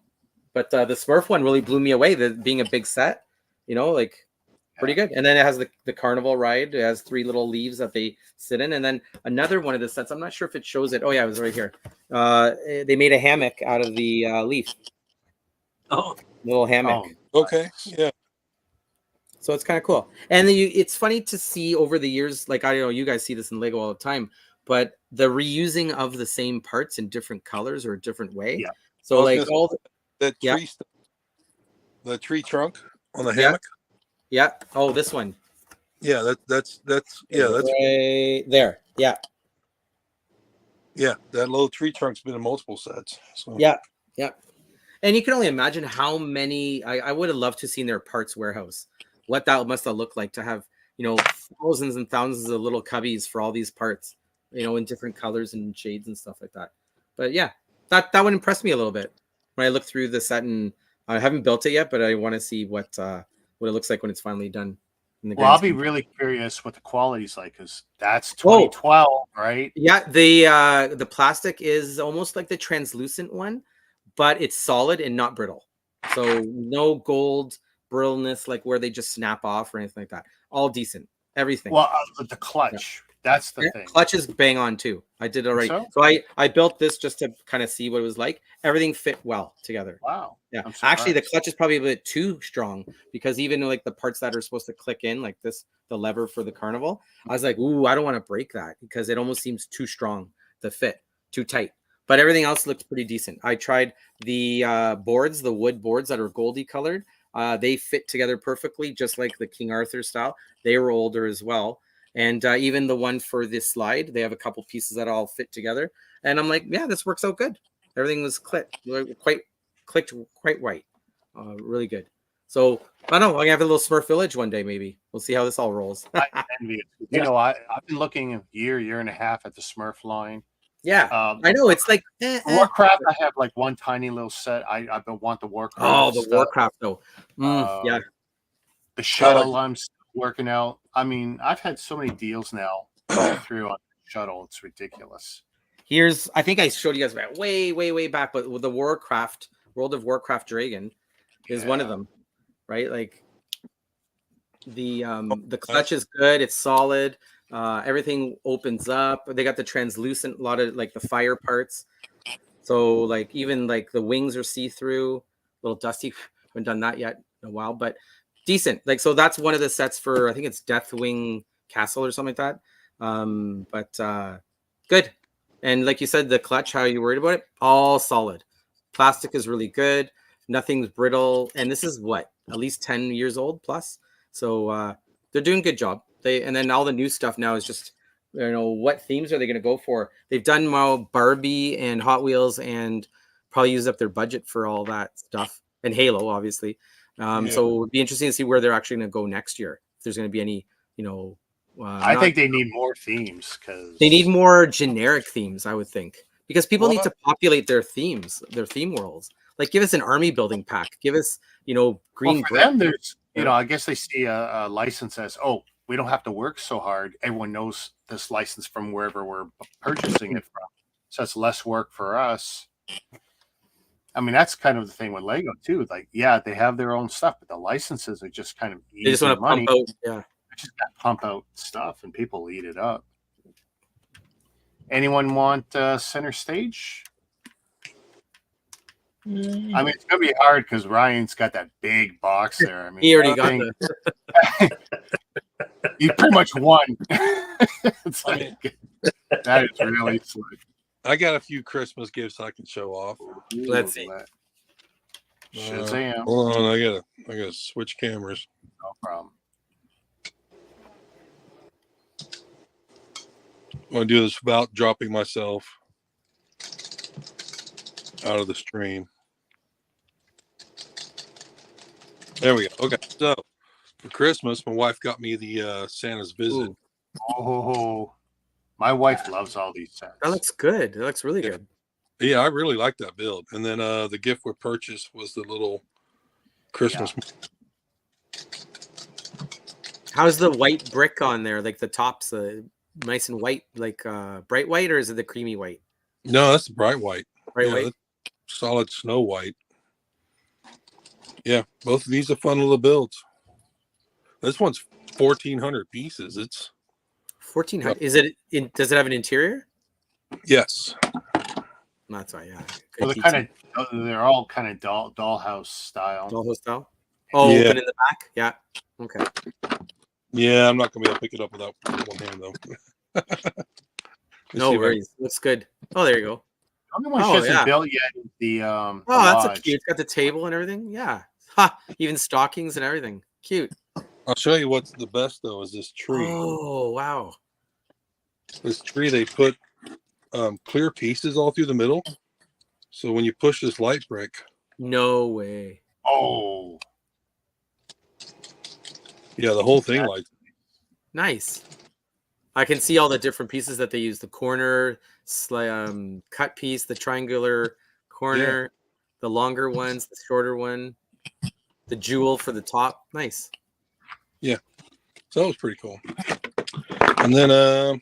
but the Smurf one really blew me away. Being a big set, pretty good. And then it has the Carnival ride. It has 3 little leaves that they sit in. And then another one of the sets, I'm not sure if it shows it. Oh yeah, it was right here. They made a hammock out of the leaf. Oh, little hammock. Oh, okay, yeah. So it's kind of cool. And it's funny to see over the years, like, I don't know, you guys see this in Lego all the time, but the reusing of the same parts in different colors or a different way. Yeah. So the tree trunk on the hammock. Yeah. Oh, this one. Yeah, that's right there. Yeah. Yeah, that little tree trunk's been in multiple sets. So. Yeah. And you can only imagine how many. I would have loved to seen their parts warehouse. What that must have looked like to have, thousands and thousands of little cubbies for all these parts, in different colors and shades and stuff like that. But yeah, that would impress me a little bit when I look through the set, and I haven't built it yet, but I want to see what it looks like when it's finally done. I'll be really curious what the quality's like, because that's 2012, right? Yeah, the plastic is almost like the translucent one, but it's solid and not brittle. So no gold brittleness, like where they just snap off or anything like that. all decent. Everything. Well, the clutch. That's the thing. Clutch is bang on too. I did it already. So? So I built this just to kind of see what it was like. Everything fit well together. Wow. Yeah. I'm Actually, the surprised. clutch is probably a bit too strong because even like the parts that are supposed to click in, like this, the lever for the Carnival, I was like, ooh, I don't want to break that because it almost seems too strong to fit, too tight. But everything else looks pretty decent. I tried the boards, the wood boards that are goldy colored. They fit together perfectly, just like the King Arthur style. They were older as well. And even the one for this slide, they have a couple pieces that all fit together. And I'm like, yeah, this works out good. Everything was clicked quite right. Really good. So I don't know. I'm gonna have a little Smurf Village one day, maybe. We'll see how this all rolls. I envy it. You know, I've been looking a year and a half at the Smurf line. Yeah, I know. It's like Warcraft. I have like one tiny little set. I want the Warcraft. Oh, the stuff. Warcraft though. Yeah. The shuttle. I'm still working out. I mean, I've had so many deals now go through on the shuttle. It's ridiculous. I think I showed you guys back way back, but with the World of Warcraft Dragon is one of them, right? Like the clutch is good, it's solid, everything opens up. They got the translucent, a lot of like the fire parts. So like even like the wings are see-through, a little dusty. Haven't done that yet in a while, but decent. Like so that's one of the sets for I think it's Deathwing Castle or something like that. But good. And like you said, the clutch, how are you worried about it? All solid. Plastic is really good. Nothing's brittle. And this is what? At least 10 years old plus. So they're doing a good job. And then all the new stuff now is just, what themes are they going to go for? They've done more Barbie and Hot Wheels and probably used up their budget for all that stuff. And Halo, obviously. So it would be interesting to see where they're actually going to go next year. If there's going to be any, I think they need more themes because they need more generic themes, I would think, because people need to populate their themes, their theme worlds. Like, give us an army building pack. Give us, green. For them, there's, I guess they see a license as, we don't have to work so hard. Everyone knows this license from wherever we're purchasing it from, so it's less work for us. I mean, that's kind of the thing with Lego too. Like, yeah, they have their own stuff, but the licenses are just kind of easy. They just want to money. pump out, yeah. Just got to pump out stuff, and people eat it up. Anyone want center stage? I mean, it's gonna be hard because Ryan's got that big box there. I mean, He already got that. You pretty much won. It's like that is really slick. I got a few Christmas gifts I can show off. Let's see. Shazam. Hold on, I gotta switch cameras. No problem. I want to do this without dropping myself out of the stream. There we go. Okay, so for Christmas, my wife got me the Santa's Visit. Ooh. Oh, my wife loves all these sets. That looks good. It looks really good. Yeah, I really like that build. And then the gift we purchased was the little Christmas. Yeah. How's the white brick on there? Like the tops, nice and white, like bright white, or is it the creamy white? No, that's bright white. Bright white. Solid snow white. Yeah, both of these are fun little builds. This one's 1,400 pieces. It's 1,400. Is it? Does it have an interior? yes. That's right. Yeah. Well, they're all kind of dollhouse style. Dollhouse style. Oh, Yeah. open in the back. Yeah. Okay. Yeah, I'm not gonna be able to pick it up without one hand though. No worries. Looks good. Oh, there you go. The only one she hasn't built yet is the Oh, that's lodge. a cute. It's got the table and everything. Yeah. Ha! Even stockings and everything. Cute. I'll show you what's the best though is this tree. Oh, wow. This tree they put clear pieces all through the middle. So when you push this light brick, No way. Oh, yeah, the whole thing lights. Nice. I can see all the different pieces that they use. The corner, cut piece, the triangular corner, the longer ones, the shorter one, the jewel for the top. Nice. Yeah. So that was pretty cool. And then let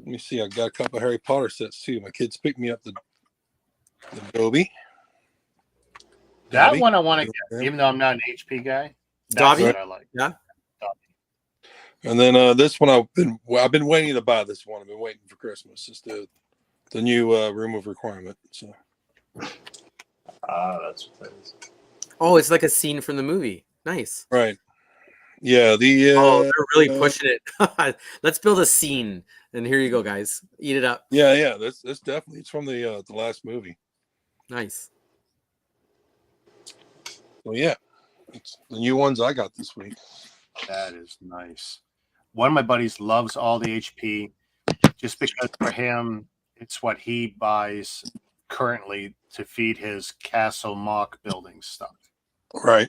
me see, I got a couple of Harry Potter sets too. My kids picked me up the Dobby. that Dobby. one I want to get, even though I'm not an HP guy. That's Dobby? what I like. Yeah. Dobby. And then this one I've been waiting to buy this one. I've been waiting for Christmas. It's the new room of requirement. So That's what that is. Oh, it's like a scene from the movie. Nice. right, yeah. Oh, they're really pushing it. Let's build a scene, and here you go, guys. Eat it up. yeah. That's definitely it's from the last movie. Nice. So yeah, it's the new ones I got this week. That is nice. One of my buddies loves all the HP just because for him, it's what he buys currently to feed his castle mock building stuff. Right.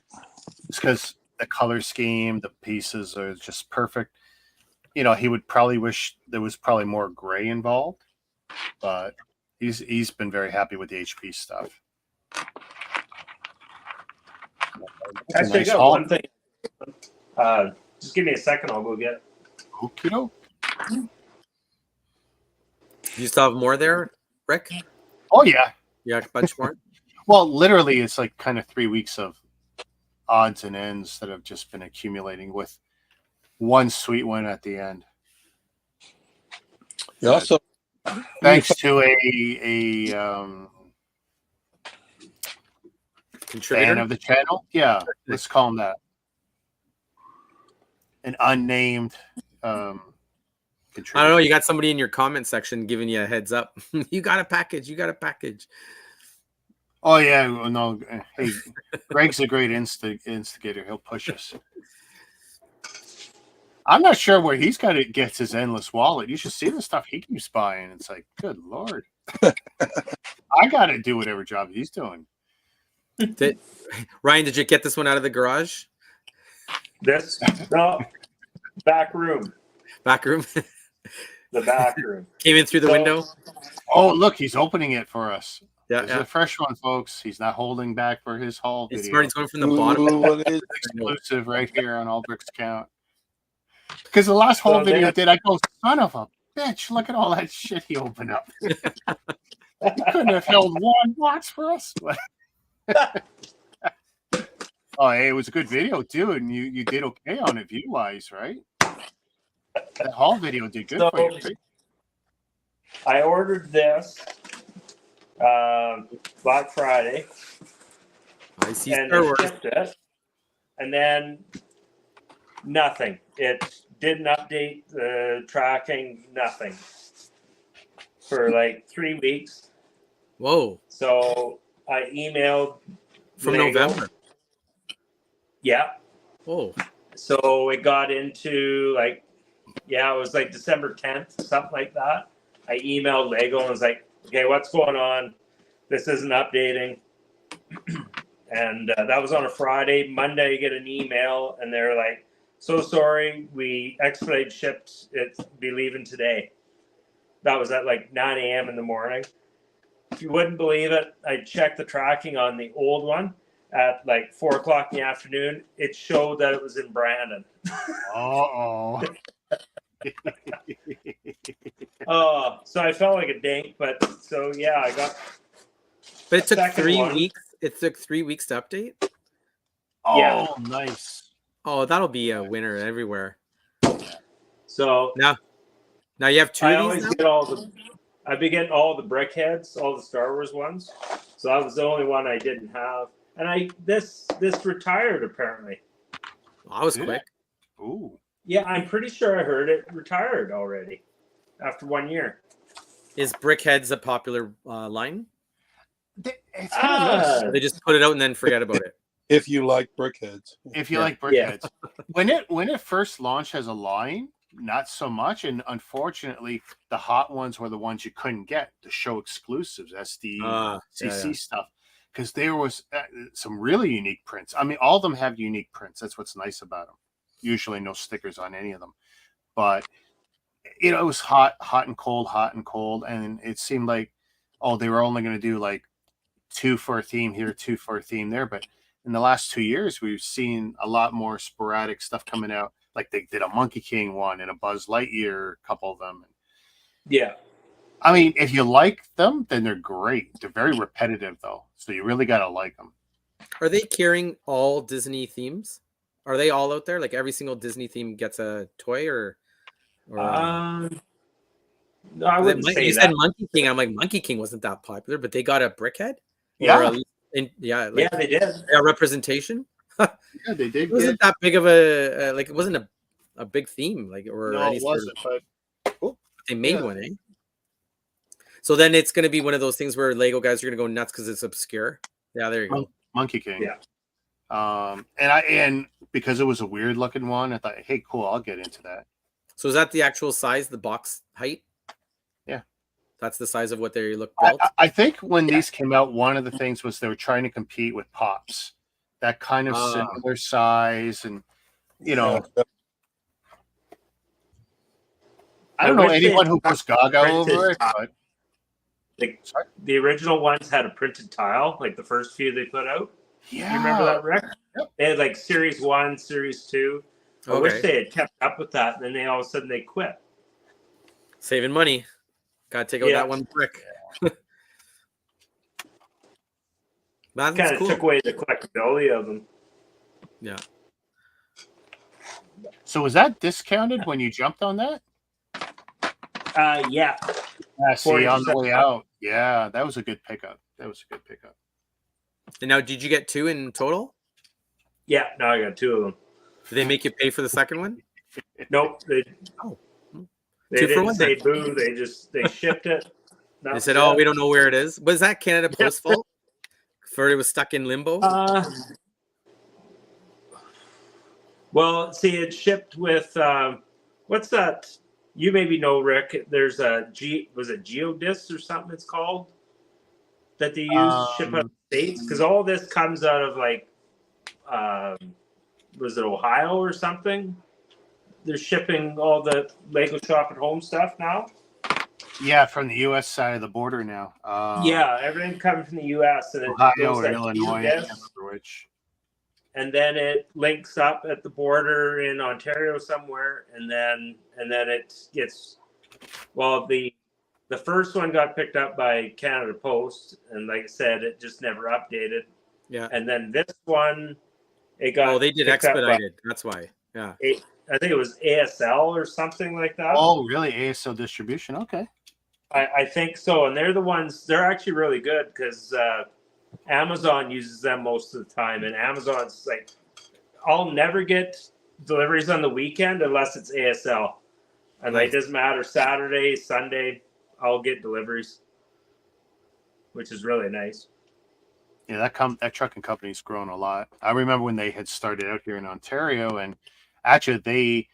It's because the color scheme, the pieces are just perfect. You know, he would probably wish there was probably more gray involved, but he's been very happy with the HP stuff. Actually, I got haul. one thing. Just give me a second. I'll go get it. Okie doke. Do you still have more there, Rick? Oh yeah. You got a bunch more? Well, literally, it's like kind of 3 weeks of odds and ends that have just been accumulating with one sweet one at the end. Yeah. Also, Thanks to a Contributor? fan of the channel. Yeah, let's call him that. An unnamed contributor. I don't know. You got somebody in your comment section giving you a heads up. You got a package. You got a package. Oh yeah, no. Hey, Greg's a great instigator. He'll push us. I'm not sure where he's gets his endless wallet. You should see the stuff he keeps buying. It's like, good lord. I got to do whatever job he's doing. Ryan, did you get this one out of the garage? This no back room. Back room? The back room. Came in through the window? Oh, look, he's opening it for us. Yeah, This is a fresh one, folks. He's not holding back for his haul It's video. smart. He's going from the bottom. ooh, what is Exclusive right here on AllBricksCount. Because the last haul video I did, I go, son of a bitch, look at all that shit he opened up. He couldn't have held one box for us. Oh, hey, it was a good video too, and you did okay on it view-wise, right? That haul video did good for you. Right? I ordered this Black Friday. I see And Star they Wars. shipped it, and then nothing. It didn't update the tracking, nothing for like 3 weeks. Whoa. So I emailed From Lego. November. Yeah. Whoa. So it got into like, it was like December 10th, something like that. I emailed Lego and was like, okay, what's going on? This isn't updating. And that was on a Friday. Monday, you get an email, and they're like, so sorry, we expedited shipped. It's be leaving today. That was at like 9 a.m. in the morning. If you wouldn't believe it, I checked the tracking on the old one at like 4 o'clock in the afternoon. It showed that it was in Brandon. Uh-oh. Oh, so I felt like a dink, but so yeah, I got. But it took Second 3 one. weeks. It took 3 weeks to update. Oh, Yeah. nice. Oh, that'll be a winner everywhere. So Now you have two I of always these now? get all the. I've been getting all the Brickheadz, all the Star Wars ones. So that was the only one I didn't have, and this retired apparently. Oh, that was Did quick. Ooh. Yeah, I'm pretty sure I heard it retired already after 1 year. Is Brickheadz a popular line? It's kind of nice. Or they just put it out and then forget about it. if you like Brickheadz? If you Yeah. like Brickheadz. When it first launched as a line, not so much. And unfortunately, the hot ones were the ones you couldn't get, the show exclusives, SD, CC stuff. Because there was some really unique prints. I mean, all of them have unique prints. That's what's nice about them. Usually no stickers on any of them. But, it was hot and cold. And it seemed like, they were only going to do like 2 for a theme here, 2 for a theme there. But in the last 2 years, we've seen a lot more sporadic stuff coming out. Like they did a Monkey King one and a Buzz Lightyear, a couple of them. Yeah. I mean, if you like them, then they're great. They're very repetitive, though. So you really got to like them. Are they carrying all Disney themes? Are they all out there? Like every single Disney theme gets a toy, or No, I 'cause wouldn't say you that. said Monkey King. I'm like, Monkey King wasn't that popular, but they got a Brickhead, Yeah. or yeah, like Yeah, they did. they got representation. Yeah, they did It wasn't that big of a like it wasn't a big theme, like, or No, any it sort wasn't, of, but they made yeah. one, eh? So then it's going to be one of those things where Lego guys are going to go nuts because it's obscure. Yeah, there you go. Monkey King. Yeah. And because it was a weird looking one, I thought, hey, cool, I'll get into that. So is that the actual size, the box height? Yeah. That's the size of what they look built? I think when these came out, one of the things was they were trying to compete with Pops. That kind of similar size, and you know, I don't know wish anyone they who goes gaga printed over it, but the original ones had a printed tile, like the first few they put out. yeah, You remember that, Rick? Yep. They had like Series 1, Series 2. I wish Okay. they had kept up with that, and then they all of a sudden they quit. Saving money. Got to take out Yeah. that one brick. That's Kind of cool. took away the collectability of them. Yeah. So was that discounted when you jumped on that? Yeah. Yeah, see, on the 40% way out. Yeah, that was a good pickup. And now, did you get 2 in total? Yeah, now I got 2 of them. Did they make you pay for the second one? Nope. They, Oh. they 2 for didn't 1 say then. boo. They shipped it. They said, "Oh, we don't know where it is." Was that Canada Post fault? For it was stuck in limbo? Well, see, it's shipped with what's that? You maybe know, Rick. There's was it Geodis or something? It's called that they use to ship out of the States, because all this comes out of like was it Ohio or something? They're shipping all the Lego Shop at Home stuff now. Yeah, from the U.S. side of the border now. Yeah, everything comes from the U.S. and it Ohio goes or like Illinois, I Geodis. can't remember which. And then it links up at the border in Ontario somewhere, and then it gets, well, the first one got picked up by Canada Post, and like I said, it just never updated. Yeah. And then this one, it got they did picked up by expedited. That's why. Yeah. I think it was ASL or something like that. Oh, really? ASL distribution? Okay. I think so, and they're the ones. They're actually really good because Amazon uses them most of the time, and Amazon's like, I'll never get deliveries on the weekend unless it's ASL, and like, it doesn't matter Saturday, Sunday, I'll get deliveries, which is really nice. Yeah, that trucking company's grown a lot. I remember when they had started out here in Ontario, and actually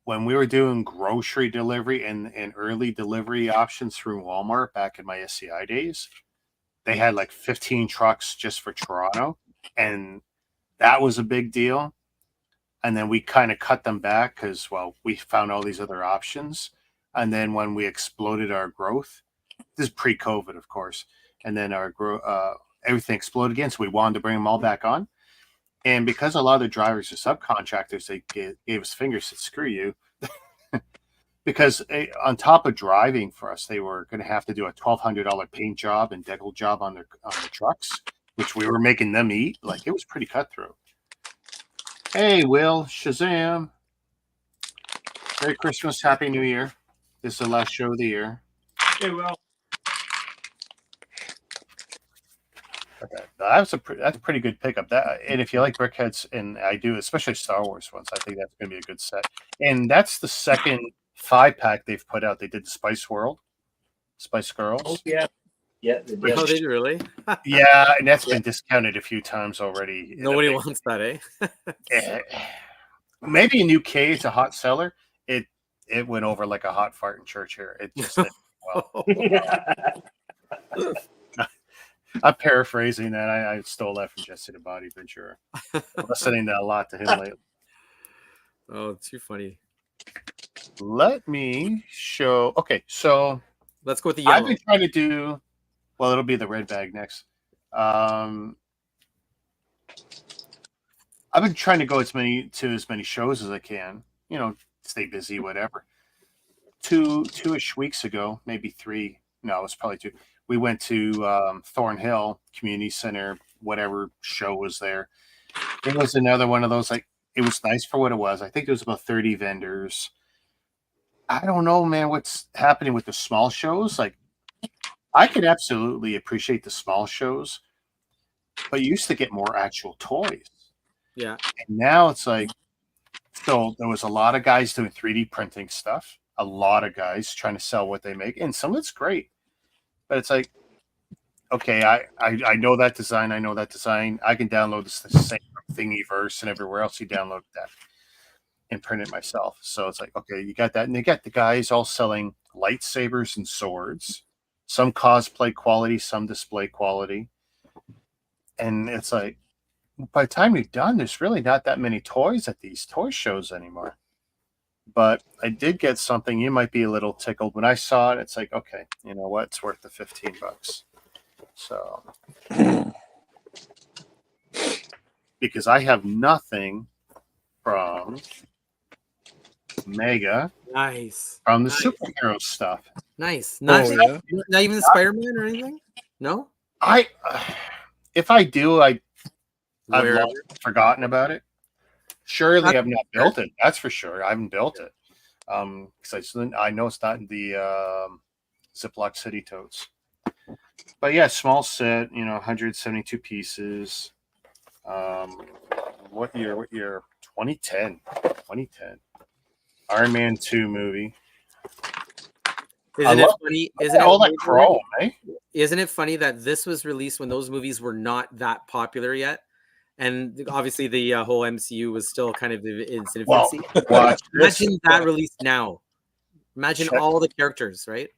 when we were doing grocery delivery and early delivery options through Walmart back in my SCI days, they had like 15 trucks just for Toronto, and that was a big deal. And then we kind of cut them back because, well, we found all these other options. And then when we exploded our growth, this is pre-COVID, of course, and then our everything exploded again, so we wanted to bring them all back on. And because a lot of the drivers are subcontractors, they gave us fingers, said, screw you. Because on top of driving for us, they were going to have to do a $1,200 paint job and decal job on the trucks, which we were making them eat. Like, it was pretty cutthroat. Hey, Will, Shazam. Merry Christmas, Happy New Year. This is the last show of the year. Hey, well, Okay. That's a pretty good pickup. And if you like Brickheadz, and I do, especially Star Wars ones, I think that's going to be a good set. And that's the second 5-pack they've put out. They did the Spice Girls. oh yeah, they did. Oh, did you really? Yeah, and that's been discounted a few times already. Nobody wants that, eh? Maybe in UK it's a hot seller. It went over like a hot fart in church here. It just didn't well. I'm paraphrasing that. I stole that from Jesse the Body Ventura. Listening to a lot to him lately. Oh, too funny. Let me show. Okay, so let's go with the yellow. I've been trying to do. Well, it'll be the red bag next. I've been trying to go as many shows as I can. You know, stay busy, whatever. Two-ish weeks ago, maybe 3. No, it was probably 2. We went to Thornhill Community Center, whatever show was there. It was another one of those, like, it was nice for what it was. I think there was about 30 vendors. I don't know, man, what's happening with the small shows. Like, I could absolutely appreciate the small shows, but you used to get more actual toys. Yeah. And now it's like, so there was a lot of guys doing 3D printing stuff, a lot of guys trying to sell what they make, and some of it's great. But it's like, okay, I know that design. I know that design. I can download this the same Thingiverse and everywhere else you download that and print it myself. So it's like, okay, you got that. And they got the guys all selling lightsabers and swords, some cosplay quality, some display quality. And it's like, by the time you're done, there's really not that many toys at these toy shows anymore. But I did get something. You might be a little tickled. When I saw it, it's like, okay, you know what? It's worth the $15. So, because I have nothing from Mega, Nice. from the Nice. superhero stuff. Nice. Not, Oh, yeah. not even the Spider-Man or anything? No? If I do, I've Where? forgotten about it. Surely I've not built it. That's for sure. I haven't built it. Because I know it's not in the Ziploc City totes. But yeah, small set, 172 pieces. What year? 2010. Iron Man 2 movie. Isn't it funny? Isn't All that it chrome, eh? Isn't it funny that this was released when those movies were not that popular yet? And obviously the whole MCU was still kind of in its infancy. Watch this. Imagine that released now. Imagine all the characters, right?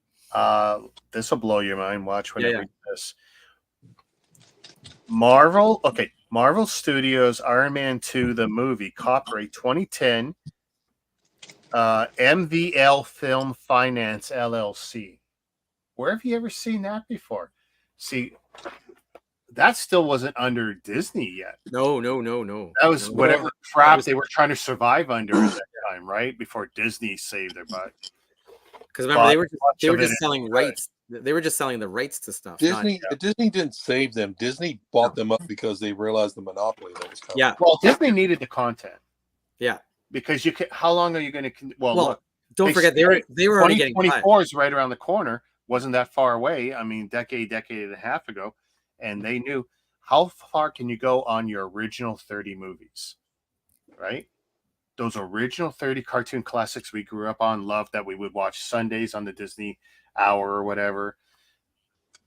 This will blow your mind. Watch whenever you do this. Marvel Studios Iron Man 2 the movie, copyright 2010, MVL Film Finance LLC. Where have you ever seen that before? See, that still wasn't under Disney yet. No. That was whatever crap they were trying to survive under at that time, right? Before Disney saved their butt. Because remember, they were just selling rights. They were just selling the rights to stuff. Disney didn't save them. Disney bought them up because they realized the monopoly that was coming. Yeah. Well, Disney needed the content. Yeah. Because you can. How long are you going to? Well, look. Don't forget they were already getting cut. 2024 is right around the corner. Wasn't that far away? I mean, decade and a half ago, and they knew how far can you go on your original 30 movies, right? Those original 30 cartoon classics we grew up on, loved, that we would watch Sundays on the Disney Hour or whatever.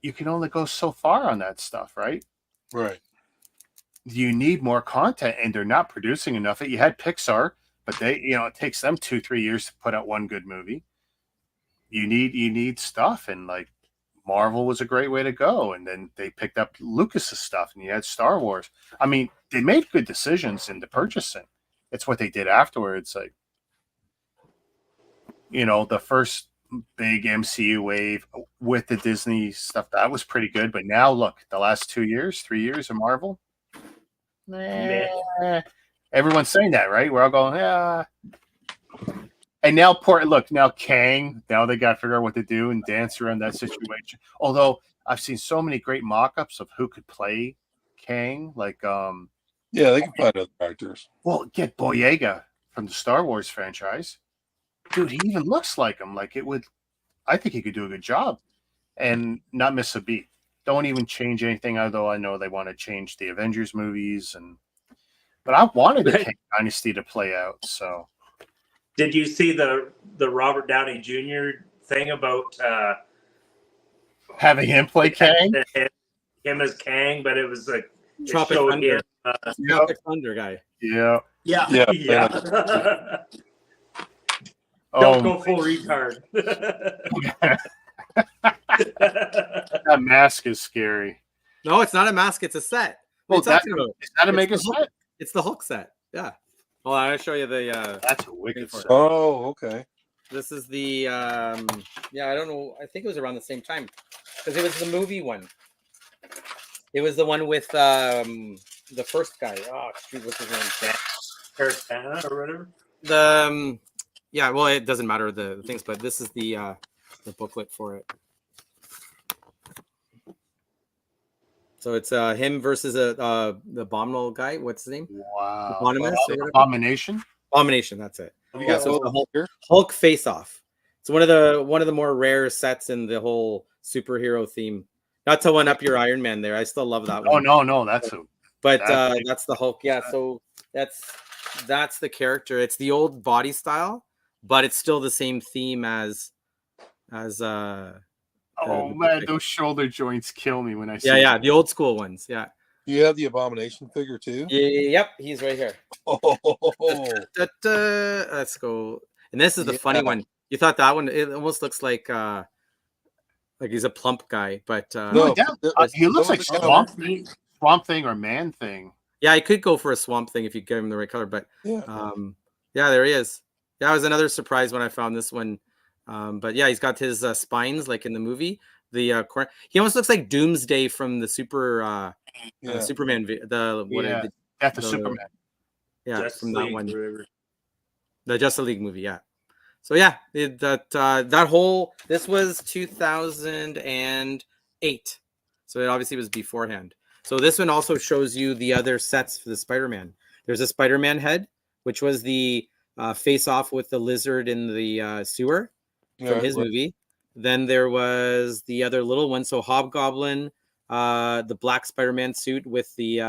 You can only go so far on that stuff, right? Right. You need more content, and they're not producing enough. You had Pixar, but they, it takes them 2-3 years to put out one good movie. You need stuff, and like Marvel was a great way to go, and then they picked up Lucas's stuff, and you had Star Wars. I mean, they made good decisions in the purchasing. It's what they did afterwards. Like, the first big MCU wave with the Disney stuff, that was pretty good. But now look, the last 3 years of Marvel, everyone's saying that, right? We're all going, yeah. And now Kang, now they got to figure out what to do and dance around that situation. Although I've seen so many great mock-ups of who could play Kang, like yeah, they can find other actors. Well, get Boyega from the Star Wars franchise. Dude, he even looks like him. Like I think he could do a good job and not miss a beat. Don't even change anything, although I know they want to change the Avengers movies, but I wanted the Kang Dynasty to play out. So, did you see the Robert Downey Jr. thing about having him play Kang? Him as Kang, but it was like Tropic Thunder. Tropic Thunder guy. Yeah. Don't go full retard. That mask is scary. No, it's not a mask. It's a set. Well, is that a mega set? It's the Hulk set. Yeah. Well, I'll show you the. That's a wicked set. Oh, okay. This is the. I don't know. I think it was around the same time because it was the movie one. It was the one with the first guy. Oh, shoot, what's his name? Cartana or whatever. Yeah, well, it doesn't matter the things, but this is the booklet for it. So it's him versus the abominable guy. What's his name? Wow. Eponymous or whatever? Abomination. Abomination. That's it. Have you Yeah. got So it's both the Hulk, here? Hulk face off. It's one of the more rare sets in the whole superhero theme. Not to one up your Iron Man there. I still love that one. Oh no, that's a But that's- that's the Hulk. Yeah. So that's the character. It's the old body style, but it's still the same theme as oh man, those shoulder joints kill me when I see yeah, them. the old school ones. Yeah. You have the Abomination figure too. Yep, he's right here. Oh, Let's go. And this is the funny one. You thought that one? It almost looks like he's a plump guy, but No, he looks like Swamp. Swamp Thing or Man Thing. yeah, I could go for a Swamp Thing if you give him the right color. But Yeah. yeah, there he is. That was another surprise when I found this one. But yeah, he's got his spines like in the movie. The he almost looks like Doomsday from the Superman. That's the Superman. Yeah, Justice from that League, one. whatever. The Justice League movie, yeah. So yeah, that whole this was 2008, so it obviously was beforehand. So this one also shows you the other sets for the Spider-Man. There's a Spider-Man head, which was the face-off with the lizard in the sewer from his movie. Then there was the other little one, so Hobgoblin, the black Spider-Man suit with the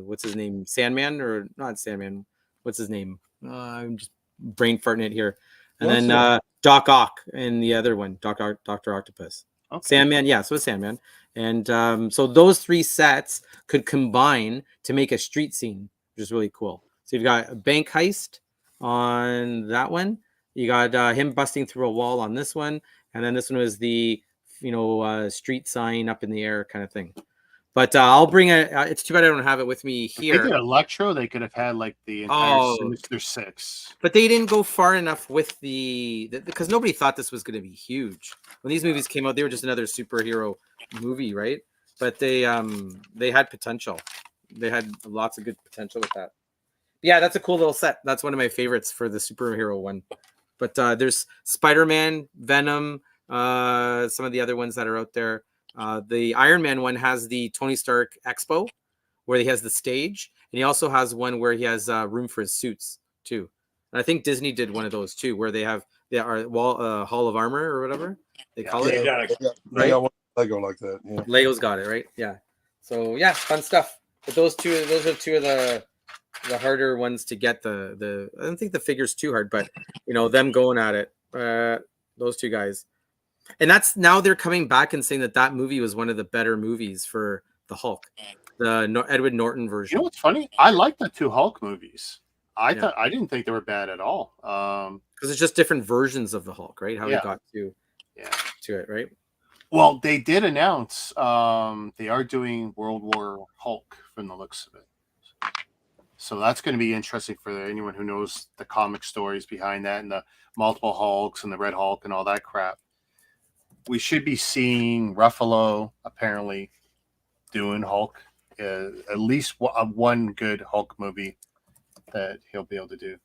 what's his name, Sandman or not Sandman? What's his name? I'm just brain farting it here. And then Doc Ock and the other one, Dr. Octopus. Okay. Sandman, yeah, so it's Sandman. And so those three sets could combine to make a street scene, which is really cool. So you've got a bank heist on that one. You got him busting through a wall on this one. And then this one was the, street sign up in the air kind of thing. But I'll bring it. It's too bad I don't have it with me here. If they did Electro, they could have had like the entire Sinister Six. But they didn't go far enough with because nobody thought this was going to be huge. When these movies came out, they were just another superhero movie, right? But they had potential. They had lots of good potential with that. Yeah, that's a cool little set. That's one of my favorites for the superhero one. But there's Spider-Man, Venom, some of the other ones that are out there. The Iron Man one has the Tony Stark Expo, where he has the stage, and he also has one where he has room for his suits too. And I think Disney did one of those too, where they have Hall of Armor or whatever they call it. They got one Lego like that. Yeah. Lego's got it, right? Yeah. So yeah, fun stuff. But those are two of the harder ones to get. I don't think the figure's too hard, but them going at it. Those two guys. And that's now they're coming back and saying that movie was one of the better movies for the Hulk, the Edward Norton version. You know what's funny? I like the two Hulk movies. I didn't think they were bad at all. Because it's just different versions of the Hulk, right? How he got to it, right? Well, they did announce they are doing World War Hulk from the looks of it. So that's going to be interesting for anyone who knows the comic stories behind that and the multiple Hulks and the Red Hulk and all that crap. We should be seeing Ruffalo apparently doing Hulk, at least one good Hulk movie that he'll be able to do,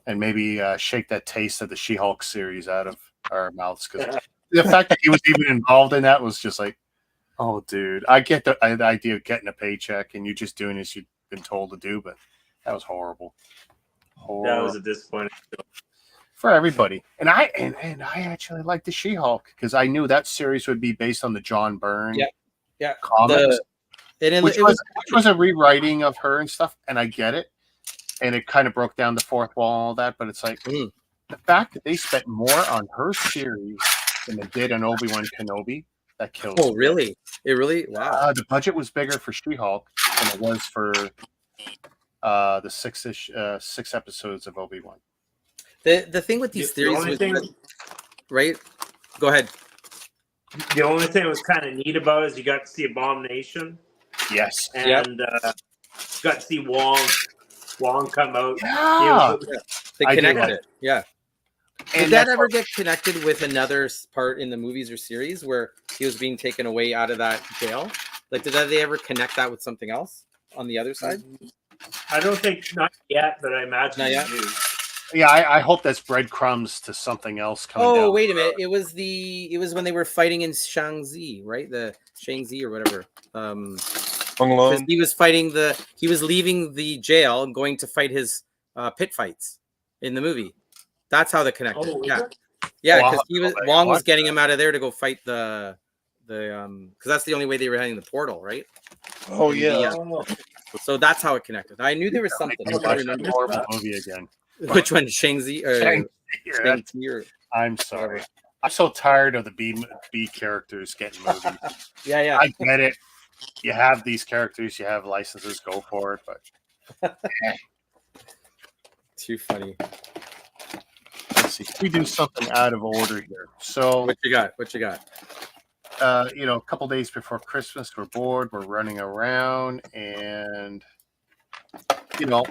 and maybe shake that taste of the She-Hulk series out of our mouths, because the fact that he was even involved in that was just like, oh, dude, I get the idea of getting a paycheck and you just doing as you've been told to do, but that was horrible. That was a disappointing show. For everybody. And I actually like the She-Hulk because I knew that series would be based on the John Byrne comics, which was a rewriting of her and stuff, and I get it. And it kind of broke down the fourth wall and all that, but it's like the fact that they spent more on her series than they did on Obi-Wan Kenobi, that kills me. Really? It really? Wow. The budget was bigger for She-Hulk than it was for the six episodes of Obi-Wan. The thing with these theories was right? Go ahead. The only thing that was kind of neat about it is you got to see Abomination. Yes. And got to see Wong come out. Yeah. They connected it. Yeah. And did that ever get connected with another part in the movies or series where he was being taken away out of that jail? Like, did they ever connect that with something else on the other side? I don't think, not yet, but I imagine not yet. they do. Yeah, I hope that's breadcrumbs to something else coming down. Oh, wait a minute. It was when they were fighting in Shangzi, right? The Shangzi or whatever. Hung Because Alone. he was leaving the jail and going to fight his pit fights in the movie. That's how they connected. Oh, was Yeah. it? Yeah, Oh, I'll because have to go back and Wong was watch getting him out of there to go fight the because that's the only way they were heading the portal, right? Oh yeah. Yeah. Oh, So that's how it connected. I knew there was something. I Make me don't watch that remember horrible movie again. which one, Shangzi or Yeah, that's- Shang-Chi or I'm sorry. I'm so tired of the B characters getting movies. yeah. I get it. You have these characters, you have licenses, go for it. But Too funny. let's see. We do something out of order here. So, What you got? a couple days before Christmas, we're bored, we're running around, and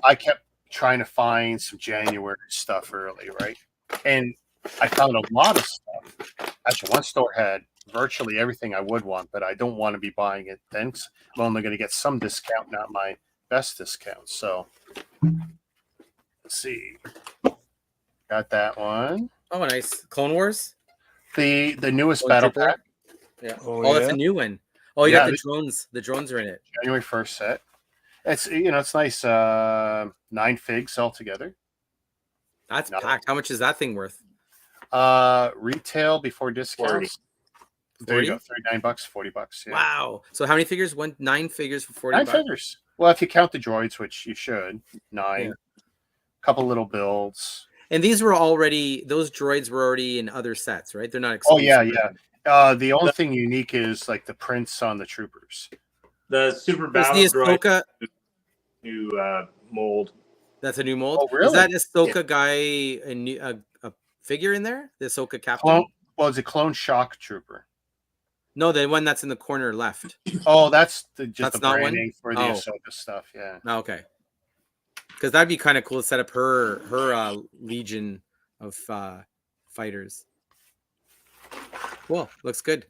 I kept trying to find some January stuff early, right? And I found a lot of stuff. Actually, one store had virtually everything I would want, but I don't want to be buying it then. 'Cause I'm only going to get some discount, not my best discount. So, let's see. Got that one. Oh, nice. Clone Wars. The newest Clone battle Trooper? pack, Yeah. Oh, Oh, that's yeah? a new one. Oh, you Yeah, got the this- drones. The drones are in it. January 1st set. It's it's nice. 9 figs altogether. That's No. packed. How much is that thing worth? Retail before discounts. There you go. 39 bucks, 40 bucks. Yeah. Wow. So how many figures? 9 figures for 40 9 bucks? figures. Well, if you count the droids, which you should, 9. Yeah. Couple little builds. And those droids were already in other sets, right? They're not Oh exclusive. yeah. The only thing unique is like the prints on the troopers. the Super Is Battle the Droid Ahsoka, new mold. that's a new mold? Oh, really? Is that Ahsoka guy a figure in there? The Ahsoka captain? Clone, it's a clone shock trooper. No, the one that's in the corner left. Oh, that's just That's the not one? branding for the Oh. Ahsoka stuff. Yeah. Oh, okay. Because that'd be kind of cool to set up her legion of fighters. Cool. Looks good.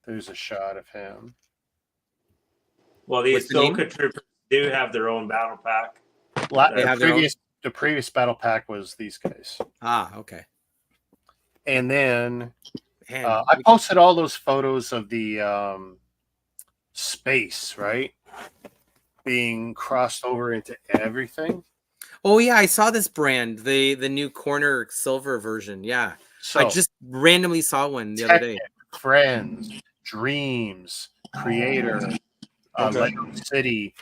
There's a shot of him. Well, the What's the name? Ahsoka troopers do have their own battle pack. They have their own? The previous battle pack was these guys. Ah, okay. And then Man, I posted all those photos of the space, right? Being crossed over into everything. oh yeah, I saw this brand, the new corner silver version. Yeah. So I just randomly saw one the other day. Friends, Dreams, Creator, Okay. Lego City,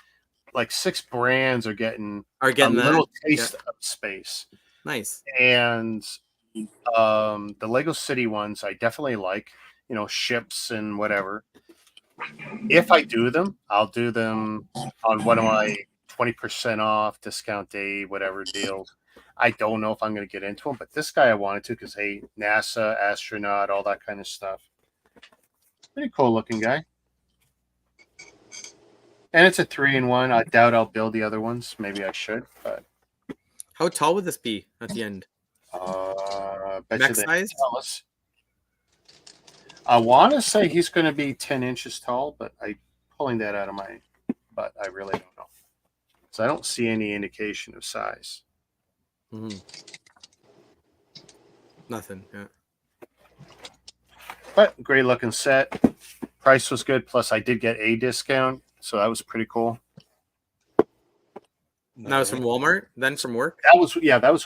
like 6 brands are getting Are a getting that. little taste of space. Nice. And the Lego City ones I definitely like, ships and whatever. If I do them, I'll do them on one of my 20% off discount day, whatever deals. I don't know if I'm going to get into them, but this guy I wanted to because, hey, NASA, astronaut, all that kind of stuff. Pretty cool looking guy. And it's a 3-in-1. I doubt I'll build the other ones. Maybe I should, but How tall would this be at the end? bet Mech you they size? tell us. I want to say he's going to be 10 inches tall, but I'm pulling that out of my butt. I really don't know. So I don't see any indication of size. Mhm. Nothing. Yeah. But great looking set. Price was good. Plus, I did get a discount, so that was pretty cool. That was from Walmart, then from work. That was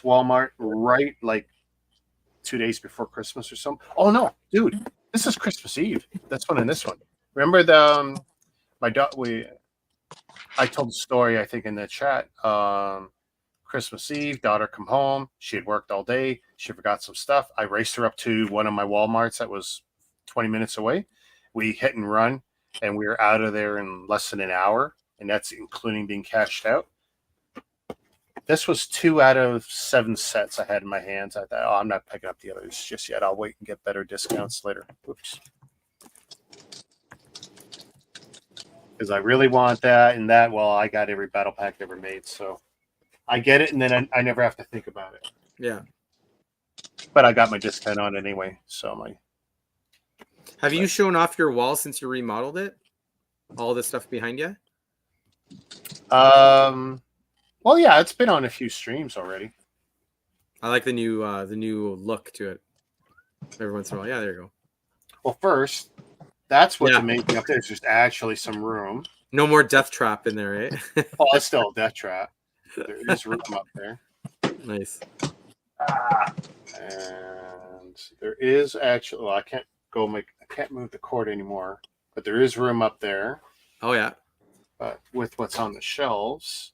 Walmart, right? Like 2 days before Christmas or something. Oh no, dude, this is Christmas Eve. That's one and this one. Remember the I told the story I think in the chat. Christmas Eve, daughter come home. She had worked all day. She forgot some stuff. I raced her up to one of my Walmarts that was 20 minutes away. We hit and run, and we were out of there in less than an hour, and that's including being cashed out. This was 2 out of 7 sets I had in my hands. I thought, I'm not picking up the others just yet. I'll wait and get better discounts later. Oops. Because I really want that and that. Well, I got every battle pack ever made, so I get it, and then I never have to think about it. Yeah. But I got my discount on it anyway, so I'm like, Have you shown off your wall since you remodeled it? All the stuff behind you? well, yeah, it's been on a few streams already. I like the new look to it. Every once in a while, yeah, there you go. Well, first, that's what's Yeah. amazing up there. There's just actually some room. No more death trap in there, eh? Oh, it's still a death trap. There is room up there. Nice. And there is actually, well, I can't move the cord anymore, but there is room up there. Oh yeah. But with what's on the shelves,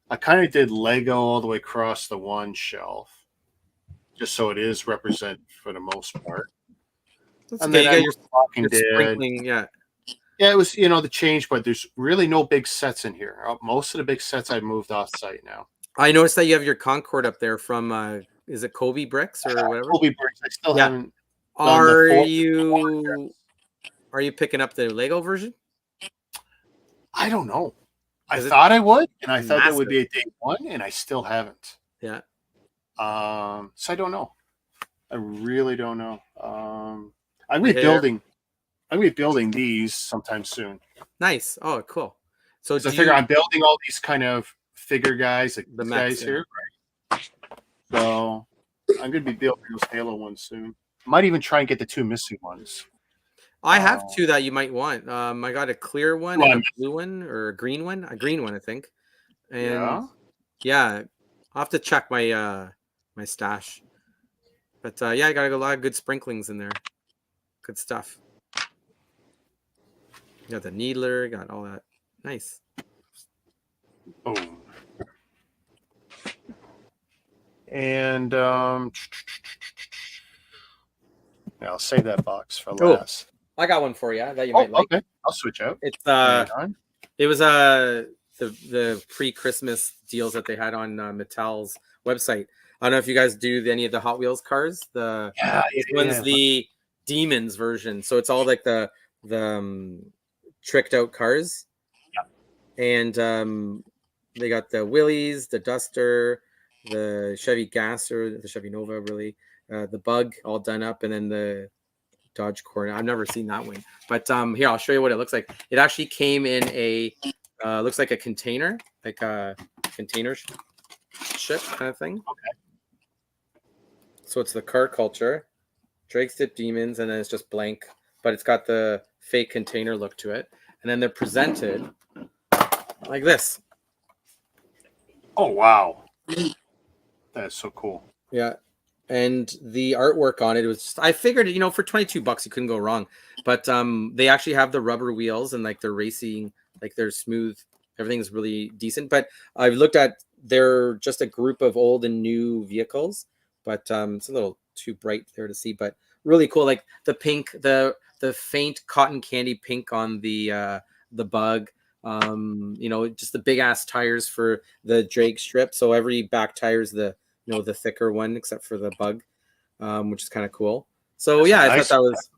I kind of did Lego all the way across the one shelf, just so it is represented for the most part. That's And okay. then You got Walking your Dead. sprinkling, yeah. Yeah, it was, the change, but there's really no big sets in here. Most of the big sets I moved off site now. I noticed that you have your Concord up there from is it Kobe Bricks or whatever? Kobe Bricks. I still Yeah. haven't. Are full- you picking up the Lego version? I don't know. I Is it thought I would, and I thought that massive? would be a day one, and I still haven't. Yeah. So I don't know. I really don't know. I'm Here. rebuilding these sometime soon. Nice. Oh, cool. So So I do figure you, I'm building all these kind of figure guys, like The these mechs, guys yeah. here. So I'm going to be building those Halo ones soon. Might even try and get the two missing ones. I have two that you might want. I got a clear one Well, and a blue one or a green one. A green one, I think. And Yeah. yeah, I'll have to check my my stash. But yeah, I got a lot of good sprinklings in there. Good stuff. Got the needler, got all that. Nice. Boom. And yeah, I'll save that box for Oh, last. I got one for you that you Oh, might like. okay. I'll switch out. It's Hang on. it was the pre-Christmas deals that they had on Mattel's website. I don't know if you guys do any of the Hot Wheels cars. This one's the Demons version, so it's all like the tricked out cars. And they got the Willys, the Duster, the Chevy Gasser, the Chevy Nova, really, the Bug all done up, and then the Dodge Corner. I've never seen that one, but here I'll show you what it looks like. It actually came in a looks like a container, like a container ship kind of thing. Okay. So it's the car culture, Dragstrip Demons, and then it's just blank, but it's got the fake container look to it, and then they're presented like this. Oh wow, that is so cool. Yeah. And the artwork on it was just, I figured, for $22 you couldn't go wrong. But they actually have the rubber wheels and like they're racing, like they're smooth. Everything's really decent. But I've looked at, they're just a group of old and new vehicles, but it's a little too bright there to see, but really cool. Like the pink, the faint cotton candy pink on the Bug. Just the big ass tires for the Dragstrip. So every back tire is the thicker one, except for the Bug, which is kind of cool. So That's yeah, I nice. thought that was,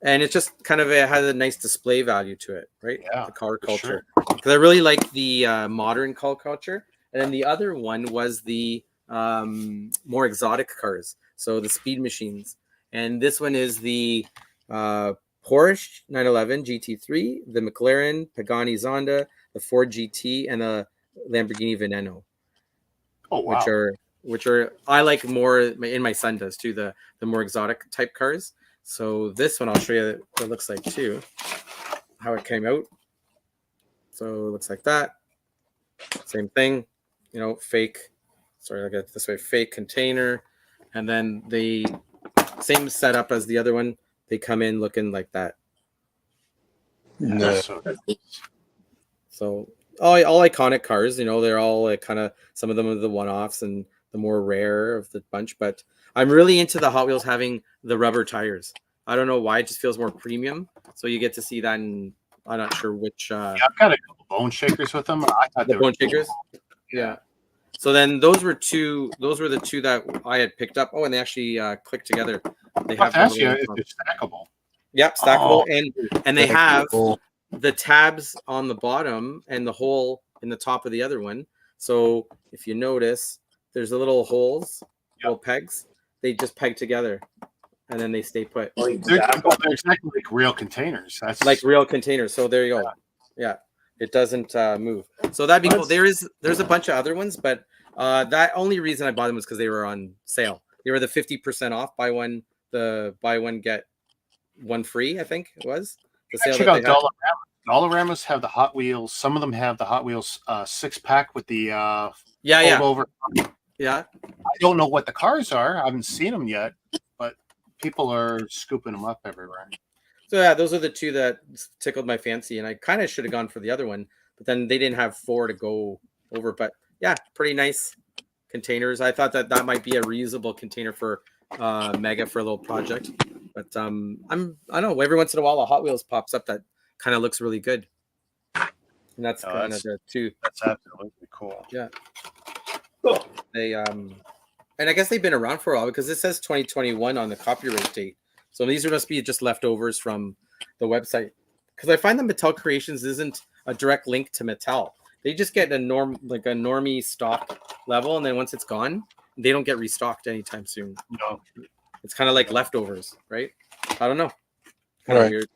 and it just kind of it has a nice display value to it, right? Yeah, The car for culture. Because I really like the modern car culture, and then the other one was the more exotic cars. So the speed machines, and this one is the Porsche 911 GT3, the McLaren Pagani Zonda, the Ford GT, and the Lamborghini Veneno, Oh wow. which are I like more, and my son does too, the more exotic type cars. So this one I'll show you what it looks like too, how it came out. So it looks like that. Same thing, fake. Sorry, I got it this way. Fake container, and then the same setup as the other one. They come in looking like that. That's So all iconic cars, they're all like kind of, some of them are the one-offs and the more rare of the bunch. But I'm really into the Hot Wheels having the rubber tires. I don't know why, it just feels more premium. So you get to see that, and I'm not sure which. I've got a couple bone shakers with them. I thought The they were bone shakers. Yeah. So then those were the two that I had picked up. Oh, and they actually click together. They I have have to ask you them if it's stackable. Yep, stackable, Oh, and they have Cool. the tabs on the bottom and the hole in the top of the other one. So if you notice, there's a little holes, little pegs. They just peg together, and then they stay put They're exactly like real containers. That's like real containers. So there you go. Yeah, it doesn't move. So that'd be cool. There's a bunch of other ones, but That only reason I bought them was because they were on sale. They were the 50% off, buy one get one free, I think it was. The sale Check that out they had. Dollaramas have the Hot Wheels. Some of them have the Hot Wheels 6-pack with the Yeah. fold over. Yeah. I don't know what the cars are. I haven't seen them yet, but people are scooping them up everywhere. So yeah, those are the two that tickled my fancy, and I kind of should have gone for the other one, but then they didn't have 4 to go over. But yeah, pretty nice containers. I thought that might be a reusable container for Mega for a little project. But I don't know. Every once in a while, a Hot Wheels pops up that kind of looks really good, and that's kind of the two. That's absolutely cool. Yeah. They and I guess they've been around for a while because it says 2021 on the copyright date. So these must be just leftovers from the website. Because I find that Mattel Creations isn't a direct link to Mattel. They just get a normie stock level, and then once it's gone, they don't get restocked anytime soon. No. It's kind of like leftovers, right? I don't know. All right. Weird.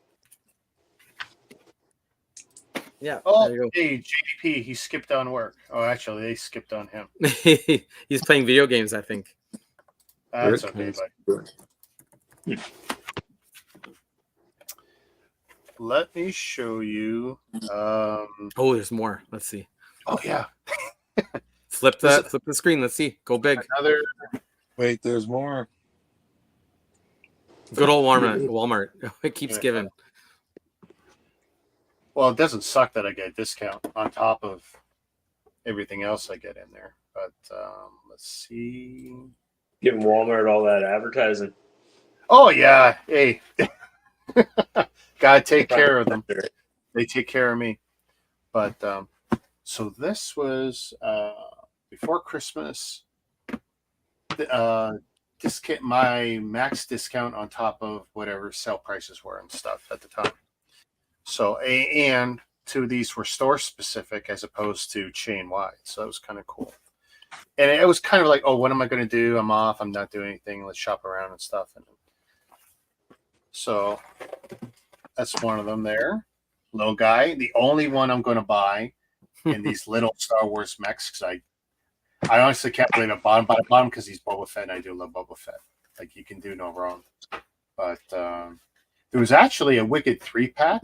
Yeah. Oh, there you hey, JDP, he skipped on work. Oh, actually, they skipped on him. go. He's playing video games, I think. That's okay, buddy. Let me show you. Oh, there's more. Let's see. Oh, yeah. Flip the screen. Let's see. Go big. Another. Wait, there's more. Good old Walmart. It keeps giving. Well, it doesn't suck that I get a discount on top of everything else I get in there. But let's see. Giving Walmart all that advertising. Oh, yeah. Hey. Gotta take care of them. They take care of me. But so this was before Christmas. Discount my max discount on top of whatever sale prices were and stuff at the time. So and 2 of these were store specific as opposed to chain wide. So that was kind of cool. And it was kind of like, oh, what am I going to do? I'm off. I'm not doing anything. Let's shop around and stuff. And so that's one of them there. Little guy. The only one I'm going to buy in these little Star Wars mechs because I honestly can't believe I bought him because he's Boba Fett and I do love Boba Fett. Like, you can do no wrong. But there was actually a Wicked 3-pack,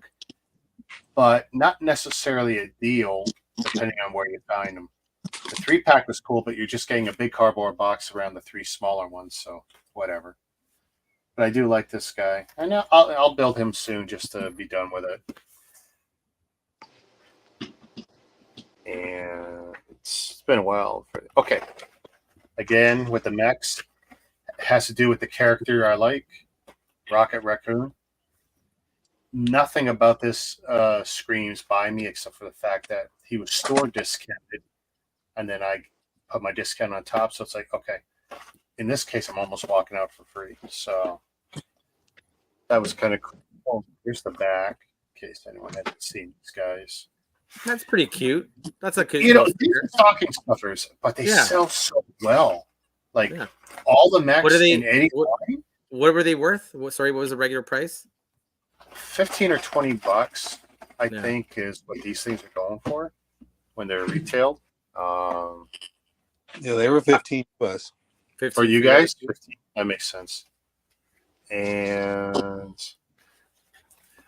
but not necessarily a deal depending on where you find them. The 3-pack was cool, but you're just getting a big cardboard box around the 3 smaller ones, so whatever. But I do like this guy. I know I'll build him soon just to be done with it. And it's been a while. Okay. Again, with the mechs, it has to do with the character I like, Rocket Raccoon. Nothing about this screams by me except for the fact that he was store discounted, and then I put my discount on top. So it's like, okay, in this case, I'm almost walking out for free. So that was kind of cool. Here's the back, in case anyone hadn't seen these guys. That's pretty cute. That's a cute. These are stocking stuffers, but they sell so well. Like all the mechs What are they? in 81. What were they worth? Sorry, what was the regular price? $15 or $20, I think, is what these things are going for when they're retailed. Yeah, they were 15 plus. 15 for you guys, 15. That makes sense. And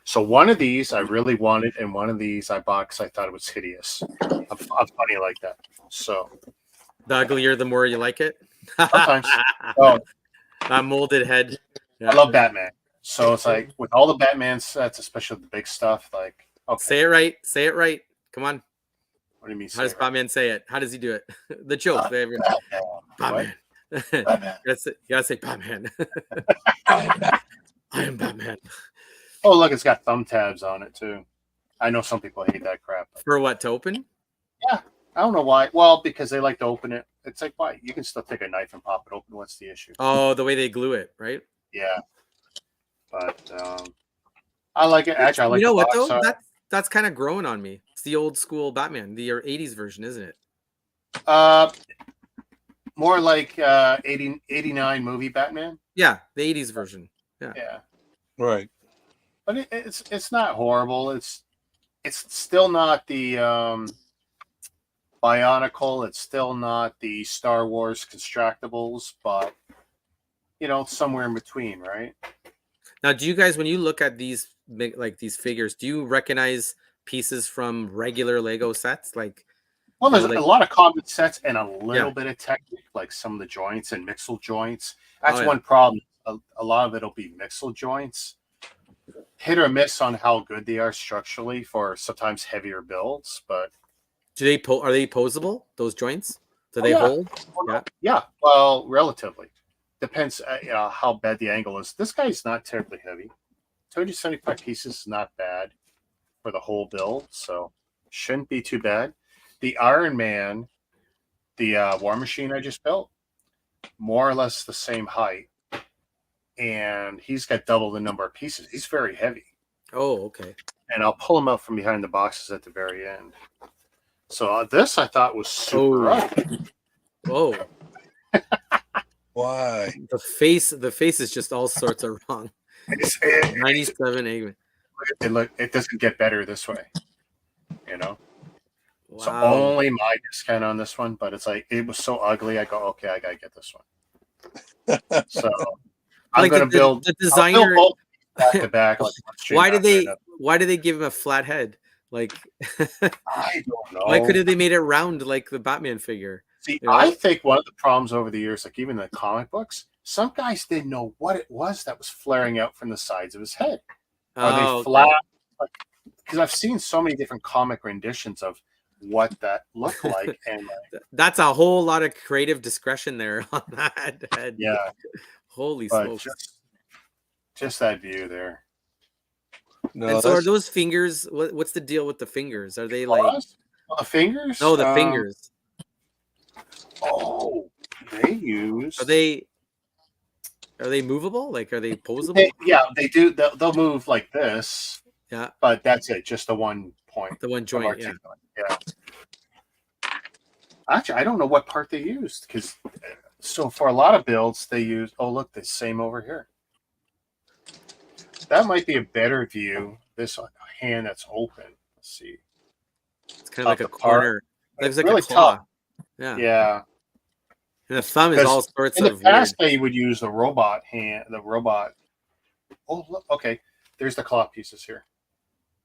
so one of these I really wanted, and one of these I bought because I thought it was hideous. I'm funny like that. So the uglier, the more you like it. sometimes. Oh, That molded head. Yeah. I love Batman. So it's like with all the Batman sets, especially the big stuff, like okay. Say it right. Say it right. Come on. What do you mean? How does Batman say it? How does he do it? The joke. Batman. Batman. You gotta say Batman. I am Batman. Oh, look, it's got thumb tabs on it too. I know some people hate that crap. For what, to open? Yeah, I don't know why. Well, because they like to open it. It's like, why? You can still take a knife and pop it open. What's the issue? Oh, the way they glue it, right? Yeah. But I like it. Actually, I like. You know the what box though? art. That's kind of growing on me. It's the old school Batman, the 80s version, isn't it? More like 89 movie Batman. Yeah, the 80s version. Yeah. Right. But it's not horrible. It's still not the Bionicle. It's still not the Star Wars Constructables, but it's somewhere in between, right? Now, do you guys, when you look at these these figures, do you recognize pieces from regular Lego sets? Well, there's like, a lot of common sets and a little Yeah. bit of technique, like some of the joints and mixel joints. That's yeah. one problem. A lot of it'll be mixel joints. Hit or miss on how good they are structurally for sometimes heavier builds, but are they posable? Those joints? Do they yeah. hold? Yeah. Well, relatively depends how bad the angle is. This guy's not terribly heavy. 275 pieces is not bad for the whole build, so shouldn't be too bad. The Iron Man, the War Machine I just built, more or less the same height, and he's got double the number of pieces. He's very heavy. Oh, okay. And I'll pull him out from behind the boxes at the very end. So this I thought was super ugly. Oh. Why? The face is just all sorts of wrong. 97 Eggman. It doesn't get better this way. Wow. So only my discount on this one, but it's like it was so ugly. I go, okay, I gotta get this one. So I'm gonna build the designer. I'll build both back to back. Why did they give him a flat head? I don't know. Why couldn't they made it round like the Batman figure? See, I think one of the problems over the years, like even the comic books, some guys didn't know what it was that was flaring out from the sides of his head. Are they flat? Because I've seen so many different comic renditions of what that looked like, and that's a whole lot of creative discretion there on that head. Yeah, holy smokes! Just that view there. No, and so are those fingers? What's the deal with the fingers? Are they like the fingers? No, the fingers. Oh, they use. Are they movable? Like, are they posable? Yeah, they do. They'll move like this. Yeah, but that's it. Just the one point. The one joint. Yeah. Actually, I don't know what part they used because so for a lot of builds they use. Oh, look, the same over here. That might be a better view. This hand that's open. Let's see. It's kind of like a corner. Looks like really a claw. tough. Yeah. And the thumb is all sorts of. In the past, they would use the robot hand. The robot. Oh, look. Okay. There's the claw pieces here.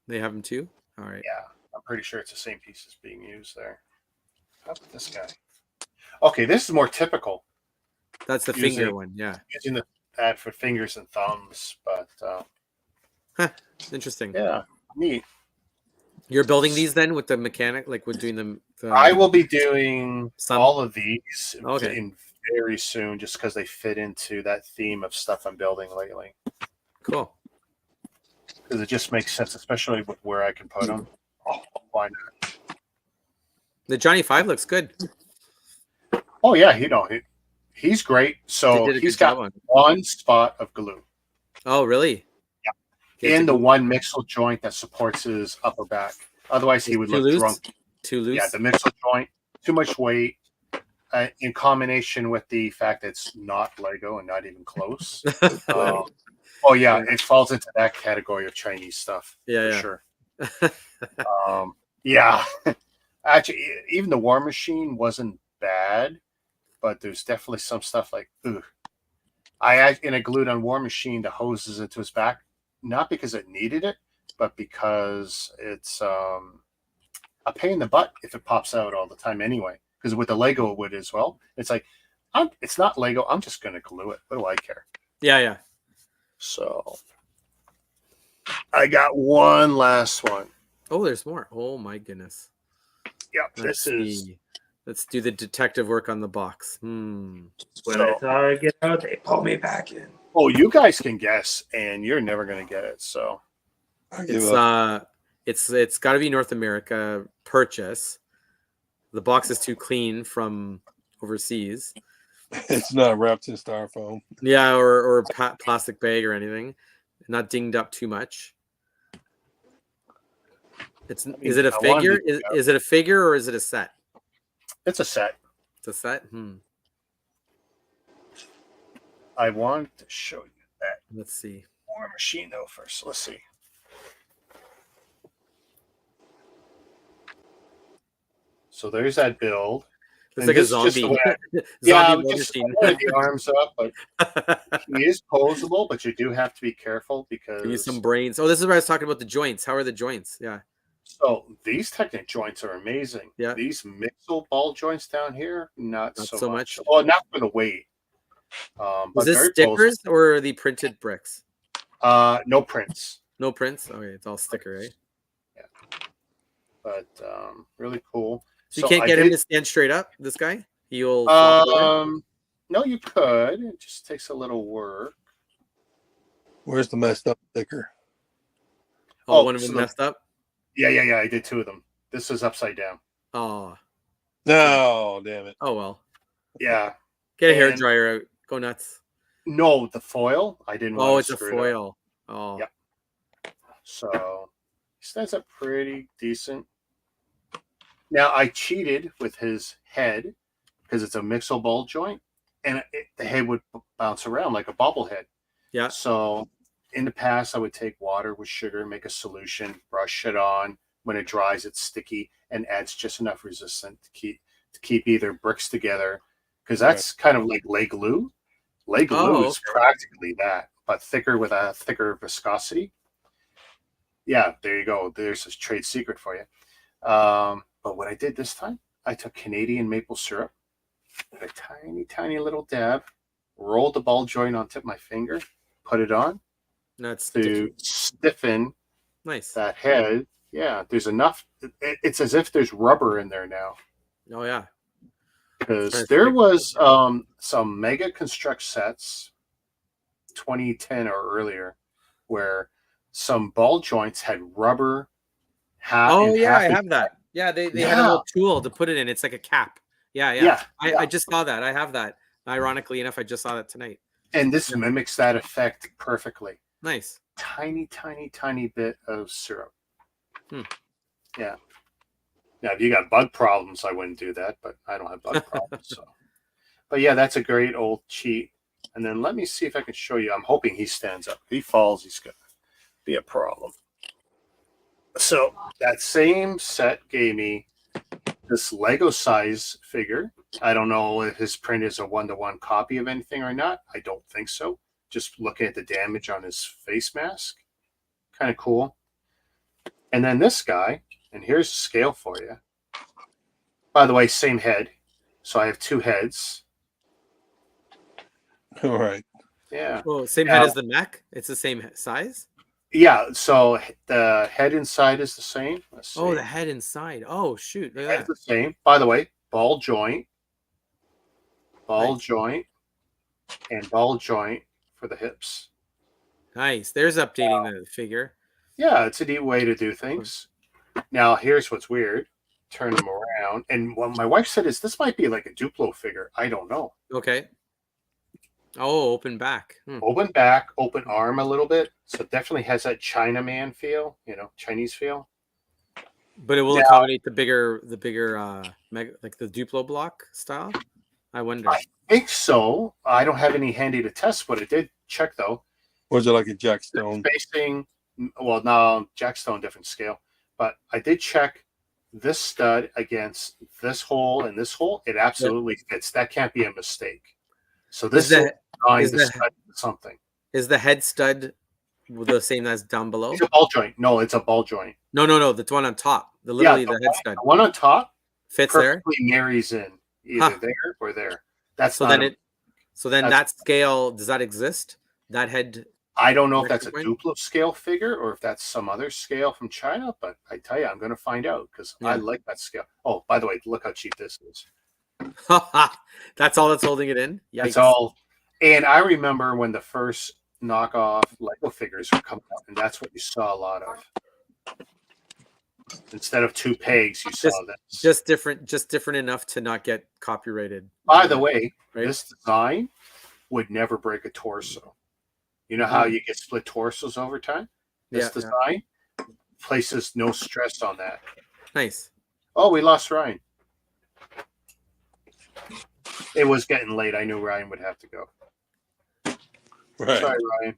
They have them too. All right. Yeah, I'm pretty sure it's the same pieces being used there. How about this guy? Okay, this is more typical. That's the finger one. Yeah. Using that for fingers and thumbs, but interesting. Yeah, neat. You're building these then with the mechanic, like with doing them. I will be doing all of these in very soon, just because they fit into that theme of stuff I'm building lately. Cool. Because it just makes sense, especially with where I can put them. Oh, why not? The Johnny 5 looks good. Oh yeah, he's great. So he's got one spot of glue. Oh really? Yeah. And the one mixel joint that supports his upper back. Otherwise, he would look drunk. Too loose. Yeah, the mixel joint, too much weight, in combination with the fact that it's not Lego and not even close. Oh yeah, it falls into that category of Chinese stuff. Yeah, for sure. Yeah, actually, even the War Machine wasn't bad, but there's definitely some stuff like, ugh. I glued on War Machine the hoses into his back, not because it needed it, but because it's a pain in the butt if it pops out all the time anyway. Because with the Lego it would as well. It's like, it's not Lego. I'm just going to glue it. What do I care? Yeah. So I got one last one. Oh, there's more. Oh my goodness. Yep, Let's do the detective work on the box. When I thought I'd get out, they pulled me back in. Oh, you guys can guess, and you're never going to get it. So it's got to be North America purchase. The box is too clean from overseas. It's not wrapped in styrofoam. Yeah, or plastic bag or anything. Not dinged up too much. Is it a figure? Is it a figure or is it a set? It's a set. It's a set? I want to show you that. Let's see. War Machine, though, first. Let's see. So there's that build. It's And like a this is just the zombie. way Zombie I war just machine. wanted the arms up, but he is posable, but you do have to be careful Give you some because brains. Oh, this is where I was talking about the joints. How are the joints? Yeah. so these Technic joints are amazing. Yeah. These mixel ball joints down here, not so much. much. Well, not for the weight. Is But this very stickers or are the printed bricks? posable. No prints, No prints? Okay, it's all sticker, right? but really cool. So you can't I get him did- to stand straight up, this guy? He'll flop over? No, you could. It just takes a little work. Where's the messed up sticker? Oh, one of so them the- messed up? Yeah. I did 2 of them. This is upside down. Oh. No, damn it. Oh well. Yeah. Get a hair And- dryer out. Go nuts. No, the foil. I didn't. Oh, want it's to a screw it up. foil. Oh. Yep. So he stands up pretty decent. Now I cheated with his head because it's a mixel ball joint, and the head would bounce around like a bobblehead. Yeah. So in the past, I would take water with sugar, make a solution, brush it on. When it dries, it's sticky and adds just enough resistance to keep either bricks together, because that's kind of like lay glue. Lay glue is practically that, but thicker with a thicker viscosity. Yeah, there you go. There's a trade secret for you. But what I did this time, I took Canadian maple syrup, a tiny, tiny little dab, rolled the ball joint on tip of my finger, put it on That's to stiffen nice. that head. Yeah, there's enough. It's as if there's rubber in there now. Oh yeah. Because That's there pretty was some mega Construx sets, 2010 or earlier, where some ball joints had rubber. Oh yeah, I have that. Yeah, they had a little tool to put it in. It's like a cap. Yeah. I just saw that. I have that. Ironically enough, I just saw that tonight. And this mimics that effect perfectly. Nice. Tiny, tiny, tiny bit of syrup. Hmm. Yeah. Now, if you got bug problems, I wouldn't do that, but I don't have bug problems. So, but yeah, that's a great old cheat. And then let me see if I can show you. I'm hoping he stands up. If he falls, he's going to be a problem. So that same set gave me this Lego size figure. I don't know if his print is a 1-to-1 copy of anything or not. I don't think so. Just looking at the damage on his face mask. Kind of cool. And then this guy, and here's a scale for you. By the way, same head. So I have 2 heads. All right. Yeah. Oh, same head as the mech? It's the same size? Yeah. So the head inside is the same. Let's see. Oh, the head inside. Oh, shoot. Look at Head's that. the same. By the way, ball joint, Nice. joint, and ball joint for the hips. Nice. There's updating the figure. Yeah, it's a neat way to do things. Now, here's what's weird. Turn them around. And what my wife said is this might be like a Duplo figure. I don't know. Okay. Oh, open back. Open back, open arm a little bit. So it definitely has that Chinaman feel, Chinese feel. But it will accommodate the bigger like the Duplo block style. I wonder. I think so. I don't have any handy to test, but I did check though. Was it like a Jack Stone? Facing, well, no, Jack Stone, different scale. But I did check this stud against this hole and this hole. It absolutely fits. That can't be a mistake. So this is designed to stud something. Is the head stud the same as down below? It's a ball joint. No, it's a ball joint. No. The one on top. The head stud The one on top fits there. perfectly marries in either there or there. That's So not then that's- that scale, does that exist? That head. I don't know if that's a Mexican? Duplo scale figure or if that's some other scale from China, but I tell you, I'm going to find out because I like that scale. Oh, by the way, look how cheap this is. That's all that's holding it in. Yeah, It's all, and I remember when the first knockoff Lego figures were coming out, and that's what you saw a lot of. Instead of 2 pegs, you saw this. just different enough to not get copyrighted. By the way, right? this design would never break a torso. You know how you get split torsos over time? This design places no stress on that. Nice. Oh, we lost Ryan. It was getting late. I knew Ryan would have to go. Right. Sorry, Ryan.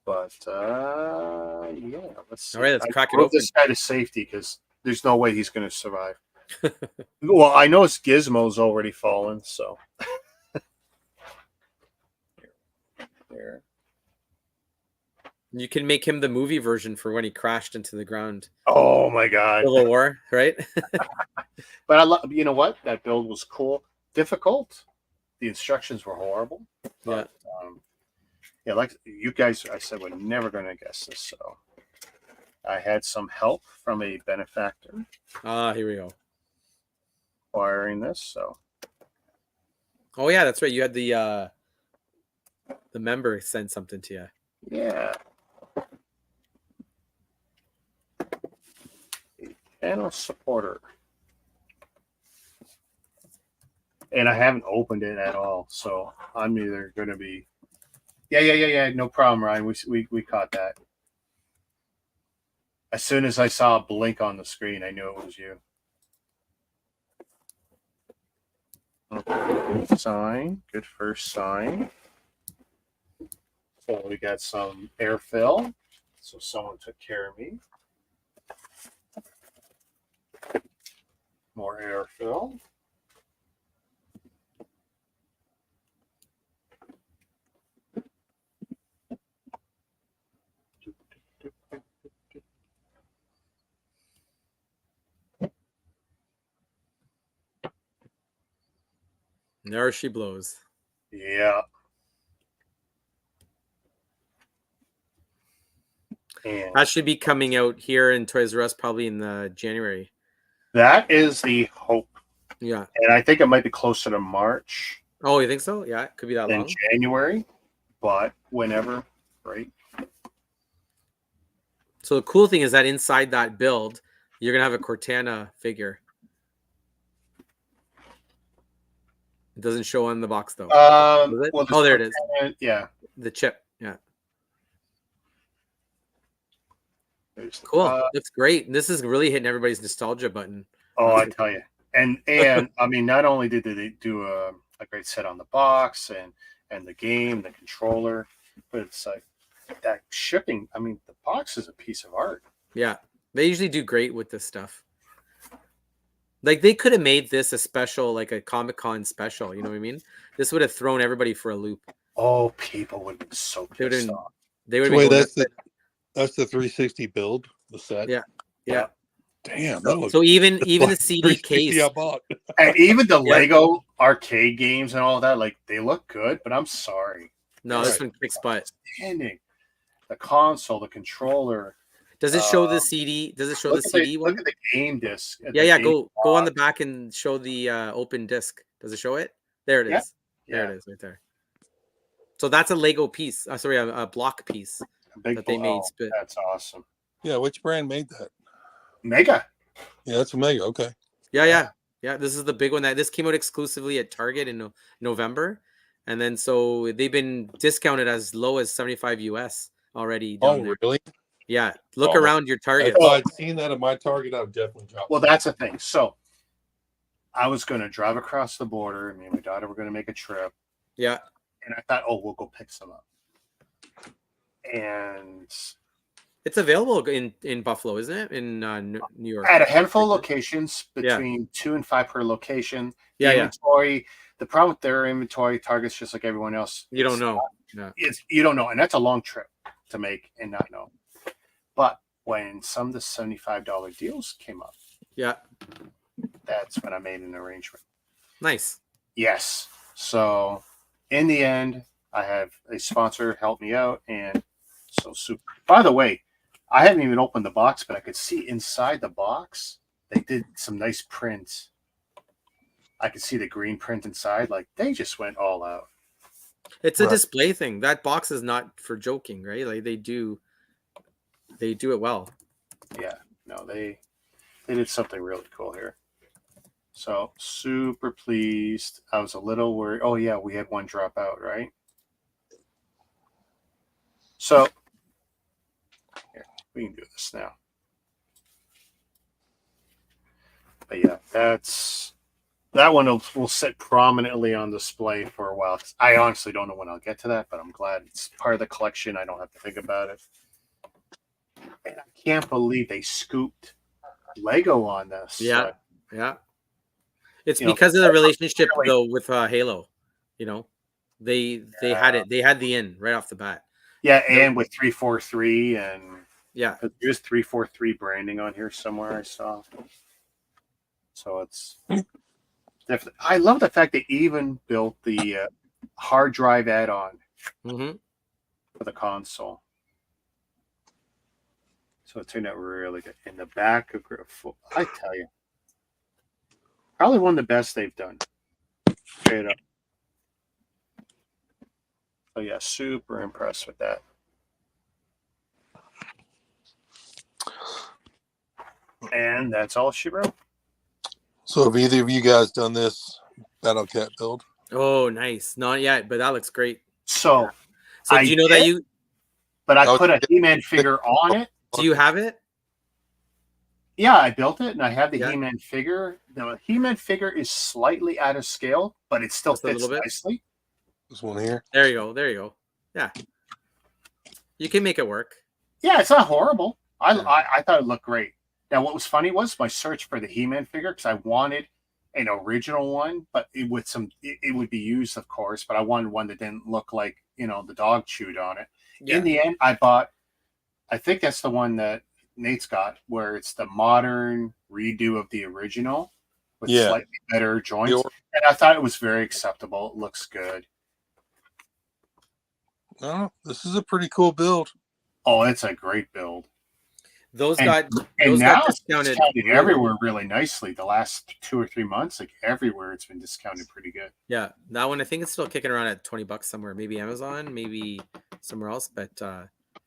But yeah, let's see. All right, let's crack it drove open. this guy to safety because there's no way he's going to survive. Well, I know his gizmo's already fallen, so. There. You can make him the movie version for when he crashed into the ground. Oh my God. Civil War, right? But I love, you know what? That build was cool. Difficult. The instructions were horrible. But, yeah, like you guys, I said, we're never going to guess this. So I had some help from a benefactor. Here we go. Acquiring this. So. Oh yeah, that's right. You had the member send something to you. Yeah. Channel supporter. And I haven't opened it at all, so I'm either going to be. Yeah. No problem, Ryan. We caught that. As soon as I saw a blink on the screen, I knew it was you. Okay. Good sign. Good first sign. So we got some air fill. So someone took care of me. More air fill. There she blows. Yeah. And That should be coming out here in Toys R Us probably in the January. that is the hope. Yeah. And I think it might be closer to March Oh, you think so? Yeah, it could be that than long. January, but whenever, right? So the cool thing is that inside that build, you're gonna have a Cortana figure. It doesn't show on the box though. Does it? Well, Oh, there it is. Yeah. The chip. Yeah. There's, Cool. That's great. This is really hitting everybody's nostalgia button. oh, I tell you. And I mean, not only did they do a great set on the box and the game, the controller, but it's like that shipping. I mean, the box is a piece of art. Yeah. They usually do great with this stuff. Like they could have made this a special, like a Comic-Con special. You know what I mean? This would have thrown everybody for a loop. Oh, people would have been so They would pissed have. off. They would So have. wait, that's the 360 build, the set. Yeah. Damn. That looks So even the like CD 360 case. I bought. And even the Yeah. Lego arcade games and all that, like they look good, but I'm sorry. No, this Right. one kicks butt. Standing. The console, the controller. Does it show the CD? Does it show the Look CD one? at the game disc. Yeah. Go on the back and show the open disc. Does it show it? There it is. Yeah. There it is, right there. So that's a Lego piece. Sorry, a block piece Big that they made. oh, that's awesome. Yeah, which brand made that? Mega. Yeah, that's a Mega. Okay. Yeah. This is the big one that this came out exclusively at Target in November, and then so they've been discounted as low as 75 US already. Down there. Really? Yeah, look Oh, around your Target. If I'd seen that at my Target, I would definitely drop. Well, that's the thing. So I was going to drive across the border. Me and my daughter were going to make a trip. Yeah, And I thought, oh, we'll go pick some up. And it's available in Buffalo, isn't it? In New York. at a handful of locations, between 2 and 5 per location. The Yeah. inventory. The problem with their inventory, Target's just like everyone else. You don't it's know. not- Yeah. you don't know. And that's a long trip to make and not know. But when some of the $75 deals came up, Yeah. that's when I made an arrangement. Nice. Yes. So in the end, I have a sponsor help me out, and so super. By the way, I haven't even opened the box, but I could see inside the box they did some nice prints. I could see the green print inside. Like they just went all out. It's a Right. display thing. That box is not for joking, right? Like they do it well. Yeah. No, they did something really cool here. So super pleased. I was a little worried. Oh yeah, we had one drop out, right? So here, we can do this now. But yeah, that one will sit prominently on display for a while. I honestly don't know when I'll get to that, but I'm glad it's part of the collection. I don't have to think about it. And I can't believe they scooped Lego on this. Yeah, yeah. It's You know, because of the relationship really- though with Halo. You know, they had it. They had the in right off the bat. Yeah, and with 343 and Yeah, there's 343 branding on here somewhere I saw. So it's definitely. I love the fact they even built the hard drive add-on hmm for the console. So it turned out really good. In the back of I tell you, probably one of the best they've done. Straight up. So yeah, super impressed with that. And that's all she wrote. So have either of you guys done this Battle Cat build? Oh, nice. Not yet, but that looks great. So, So I do you know that did. you but I Oh, put a He-Man figure on it. do you have it? Yeah, I built it, and I have the Yeah. He-Man figure. The He-Man figure is slightly out of scale, but it still Just a fits little bit? nicely. This one here. There you go. There you go. Yeah, you can make it work. Yeah, it's not horrible. Yeah. I thought it looked great. Now, what was funny was my search for the He-Man figure, because I wanted an original one, but it would be used, of course, but I wanted one that didn't look like, the dog chewed on it. Yeah. In the end, I think that's the one that Nate's got, where it's the modern redo of the original with Yeah. slightly better joints. Your- And I thought it was very acceptable. It looks good. No, this is a pretty cool build. Oh, it's a great build. Those And- got And those now got it's discounted. discounted everywhere really nicely. The last 2 or 3 months, like everywhere, it's been discounted pretty good. Yeah, that one I think it's still kicking around at $20 somewhere. Maybe Amazon, maybe somewhere else. But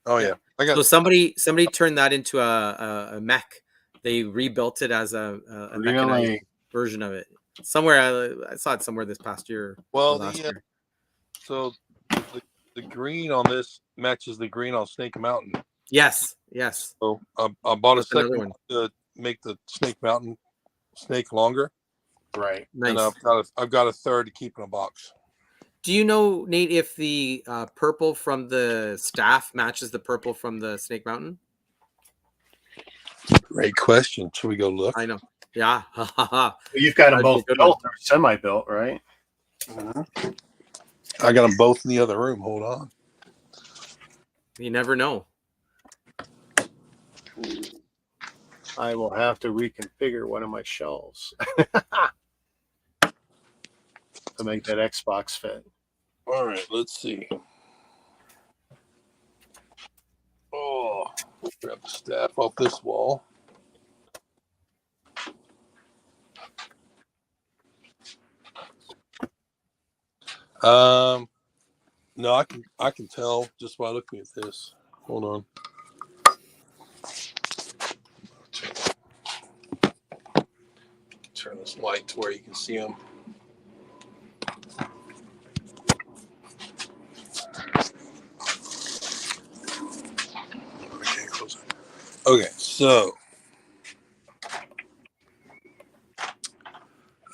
Oh yeah, I got so somebody turned that into a mech. They rebuilt it as a mechanized Really? version of it. Somewhere I saw it somewhere this past year. well. or last year. So the green on this matches the green on Snake Mountain. Yes. So I bought a That's another second one. one to make the Snake Mountain snake longer, Right. and Nice. I've got a third to keep in a box. Do you know, Nate, if the purple from the staff matches the purple from the Snake Mountain? Great question. Should we go look? I know. Yeah. You've got them That'd be a both good built or semi-built, right? I got them both in the other room. Hold on. You never know. I will have to reconfigure one of my shelves to make that Xbox fit. All right, let's see. Oh, grab the staff off this wall. No, I can tell just by looking at this. Hold on. Turn this light to where you can see them. Okay, so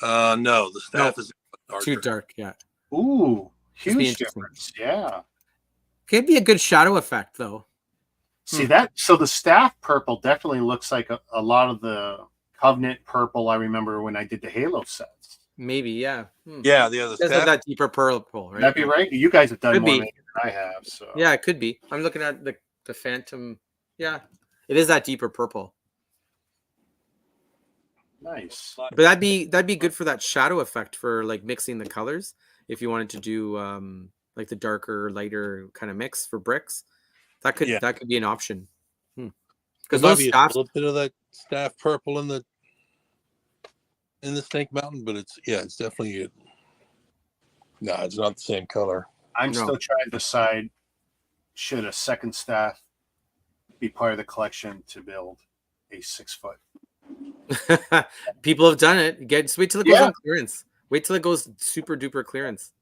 no, the staff is darker. Too dark. Yeah. Ooh, Must be huge interesting. difference. Yeah. Could be a good shadow effect, though. See that? So the staff purple definitely looks like a lot of the Covenant purple I remember when I did the Halo sets. Maybe. Yeah. Yeah, the other It does have staff. that deeper purple, right? Would that be right? You guys have done Could more be. than I have. So Yeah, it could be. I'm looking at the Phantom. Yeah, it is that deeper purple. nice. But that'd be good for that shadow effect for like mixing the colors. If you wanted to do like the darker, lighter kind of mix for bricks, that could be an option. Because There might those be a staff, little bit of that staff purple in the Snake Mountain, but it's definitely no, it's not the same color. I'm No. still trying to decide should a second staff be part of the collection to build a 6-foot. people have done it. Just wait till it goes Yeah. on clearance. Wait till it goes super duper clearance.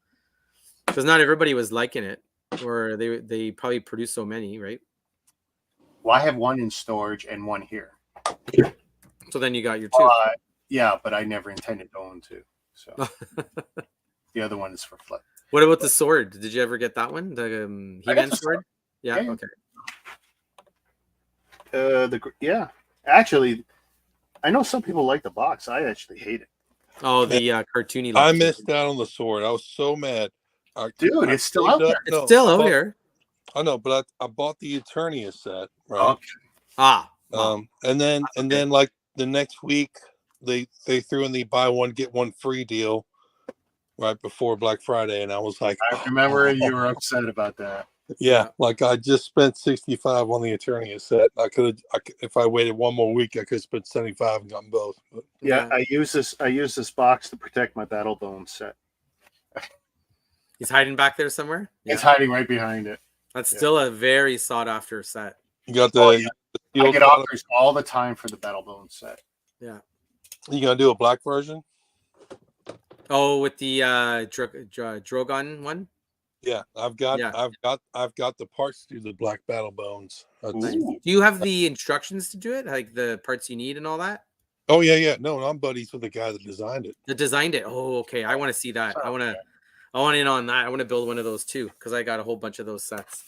Because not everybody was liking it, or they probably produced so many, right? Well, I have one in storage and one here. So then you got your two. Yeah, but I never intended to own two. So the other one is for flip. What about the sword? Did you ever get that one? The I got He-Man the sword? Yeah. Yeah. Okay. Actually, I know some people like the box. I actually hate it. Oh, the cartoony. I look. missed out on the sword. I was so mad. Dude, it's still out there. It's still out bought, here. I know, but I bought the Eternia set, right? Okay. Well, And then like the next week they threw in the buy one get one free deal right before Black Friday, and I was like, I remember you were upset about that. yeah, like I just spent 65 on the Eternia set. I could if I waited one more week, I could have spent 75 and gotten both. But, Yeah, I use this box to protect my Battle Bone set. he's hiding back there somewhere. It's hiding right behind it. That's still a very sought after set. you got the, Oh, yeah. the I steel get bottom. offers all the time for the Battle Bone set. Yeah. You gonna do a black version? Oh, with the Drogon one. Yeah, I've got Yeah. I've got the parts to do the black battle bones. That's- Ooh. Do you have the instructions to do it, like the parts you need and all that? Oh yeah. No, I'm buddies with the guy that designed it. That designed it. Oh, okay. I want to see that. I want in on that. I want to build one of those too because I got a whole bunch of those sets.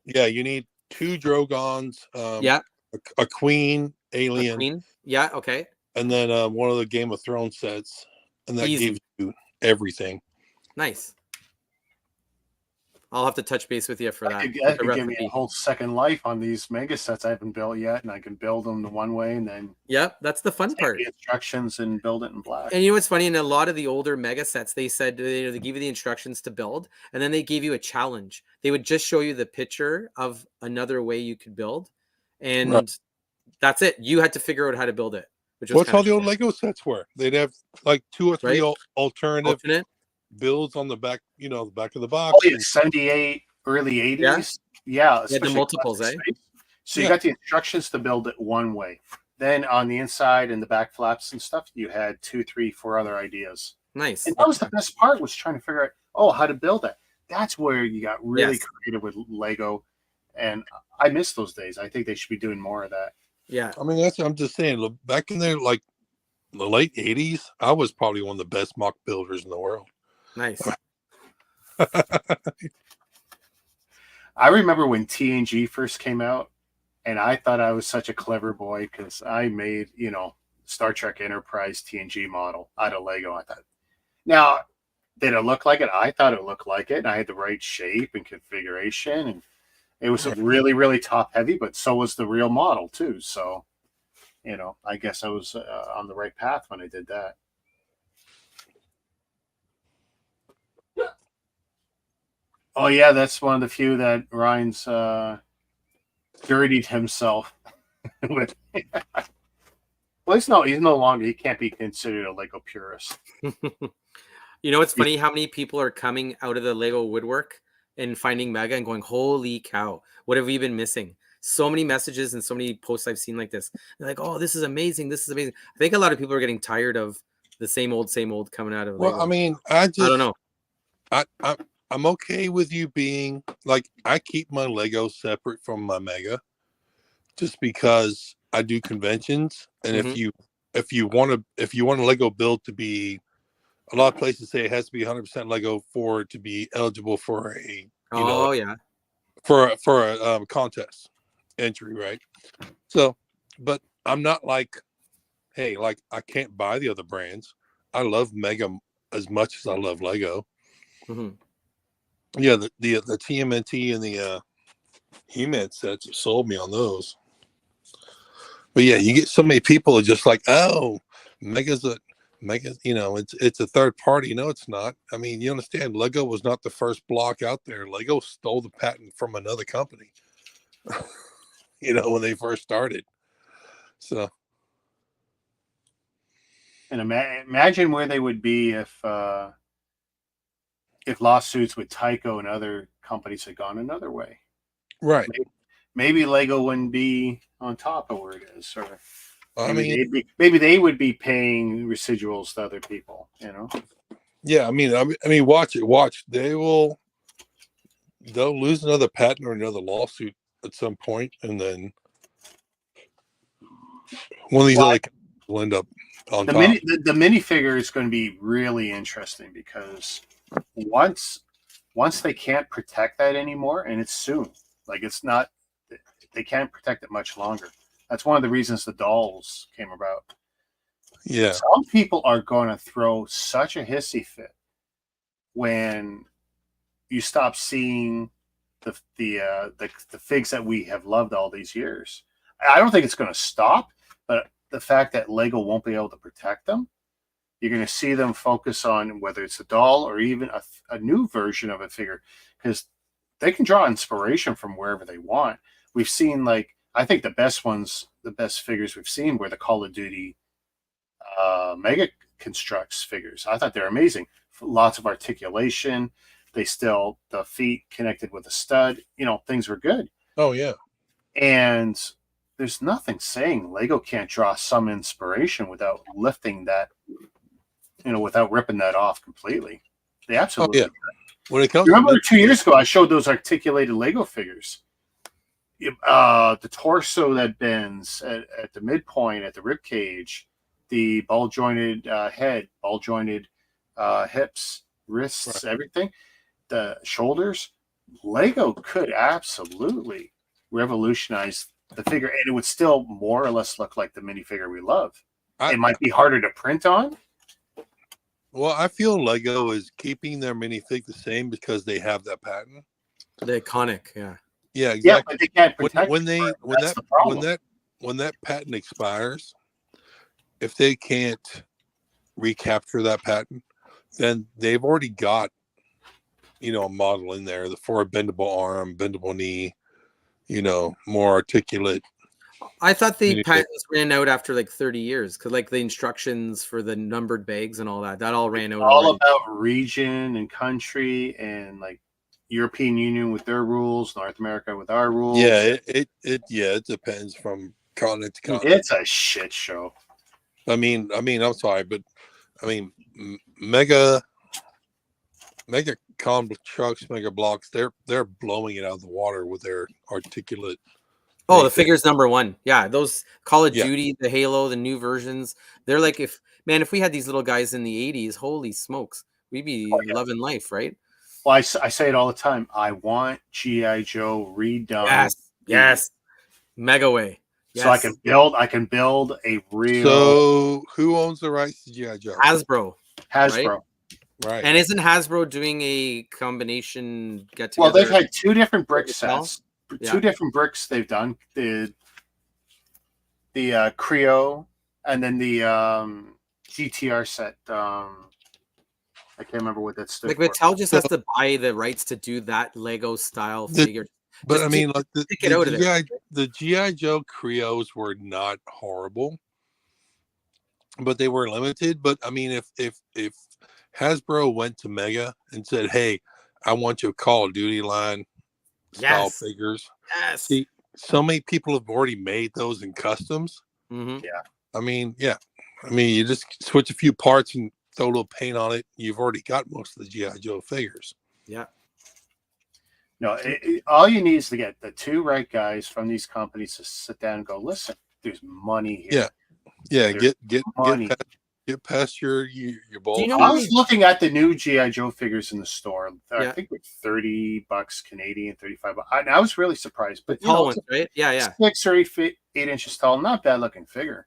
Yeah, you need 2 Drogons, Yeah. a queen, alien, Queen. Yeah. Okay. and then one of the Game of Thrones sets, and that Easy. gives you everything. Nice. I'll have to touch base with you for that. That the could give me recipe. a whole second life on these mega sets I haven't built yet, and I can build them the one way and then Yep, that's the fun take part. the instructions and build it in black. And you know what's funny? In a lot of the older mega sets, they said they give you the instructions to build, and then they gave you a challenge. They would just show you the picture of another way you could build, and Right. that's it. You had to figure out how to build it. Which was What's kinda how the old cool. Lego sets were? They'd have like 2 or 3 Right. alternative Alternate? builds on the back, the back of the box. Oh, yeah, 78, early 80s. Yeah, the especially multiples, classic eh? space. So you Yeah. got the instructions to build it one way. Then on the inside and the back flaps and stuff, you had 2, 3, 4 other ideas. Nice. And that was the best part, was trying to figure out, how to build it. That's where you got really Yes. creative with Lego. And I miss those days. I think they should be doing more of that. Yeah. I mean, I'm just saying, look, back in there, like the late 80s, I was probably one of the best mock builders in the world. Nice. I remember when TNG first came out, and I thought I was such a clever boy because I made, Star Trek Enterprise TNG model out of Lego. I thought, now, did it look like it? I thought it looked like it, and I had the right shape and configuration, and it was really, really top heavy, but so was the real model too. So, I guess I was on the right path when I did that. Oh yeah, that's one of the few that Ryan's dirtied himself with. Well, he's no longer. He can't be considered a Lego purist. You know, it's funny how many people are coming out of the Lego woodwork and finding Mega and going, holy cow, what have we been missing? So many messages and so many posts I've seen like this. They're like, oh, this is amazing. This is amazing. I think a lot of people are getting tired of the same old coming out of Lego. Well, I mean, I don't know. I'm okay with you being like, I keep my Lego separate from my Mega just because I do conventions. And if you want a Lego build to be, a lot of places say it has to be 100% Lego for it to be eligible for a, for a contest entry, right? So, but I'm not like, hey, like I can't buy the other brands. I love Mega as much as I love Lego. Mm-hmm. Yeah, the TMNT and the He-Man sets have sold me on those. But yeah, you get so many people are just like, oh, Mega's, it's a third party. No, it's not. I mean, you understand, Lego was not the first block out there. Lego stole the patent from another company. When they first started. So. And imagine where they would be if lawsuits with Tyco and other companies had gone another way. Right. Maybe Lego wouldn't be on top of where it is, or maybe they would be paying residuals to other people. Yeah, I mean, watch it. Watch. They'll lose another patent or another lawsuit at some point, and then one of these other will end up on top. The minifigure is going to be really interesting because once they can't protect that anymore, and it's soon, like it's not, they can't protect it much longer. That's one of the reasons the dolls came about. Yeah. Some people are going to throw such a hissy fit when you stop seeing the figs that we have loved all these years. I don't think it's going to stop, but the fact that Lego won't be able to protect them, you're going to see them focus on whether it's a doll or even a new version of a figure, because they can draw inspiration from wherever they want. We've seen, like, I think the best figures we've seen were the Call of Duty Mega Construx figures. I thought they're amazing. Lots of articulation. The feet connected with a stud. Things were good. Oh yeah. And there's nothing saying Lego can't draw some inspiration without lifting that, without ripping that off completely. They absolutely. Oh, yeah. When it comes Remember to 2 years ago, I showed those articulated Lego figures. The torso that bends at the midpoint, at the rib cage, the ball jointed head, ball jointed hips, wrists, everything, the shoulders. Lego could absolutely revolutionize the figure, and it would still more or less look like the minifigure we love. It might be harder to print on. Well, I feel Lego is keeping their minifig the same because they have that patent. The iconic, yeah. Yeah, exactly. Yeah, but they can't protect when that patent expires, if they can't recapture that patent, then they've already got a model in there for a bendable arm, bendable knee, more articulate. I thought the patents ran out after like 30 years because like the instructions for the numbered bags and all that all ran out. All about region and country and like European Union with their rules, North America with our rules. Yeah, it depends from continent to continent. It's a shit show. I mean, I'm sorry, but I mean, Mega Construx, Mega Bloks, they're blowing it out of the water with their articulate. Oh, the figure's number one. Yeah, those Call of Duty, the Halo, the new versions. They're like, if we had these little guys in the 80s, holy smokes, we'd be loving life, right? Well, I say it all the time. I want G.I. Joe redone. Yes. Mega way. Yes. So I can build a real. So who owns the rights to G.I. Joe? Hasbro. Right. And isn't Hasbro doing a combination get together? Well, they've had two different brick sets. Yeah. 2 different bricks they've done. The Creo and then the GTR set. I can't remember what that stood for. Mattel just has to buy the rights to do that Lego style figure. But just I mean, like the G.I. Joe Creos were not horrible, but they were limited. But I mean, if Hasbro went to Mega and said, "Hey, I want your Call of Duty line style figures," see, so many people have already made those in customs. Mm-hmm. Yeah, I mean, you just switch a few parts and throw a little paint on it. You've already got most of the G.I. Joe figures. Yeah. No, all you need is to get the 2 right guys from these companies to sit down and go, listen, there's money here. Yeah. There's Get past your ball. I was looking at the new G.I. Joe figures in the store. I think like $30 Canadian, $35. I was really surprised. But tall ones, right? Yeah. 6 or 8 inches tall, not bad looking figure.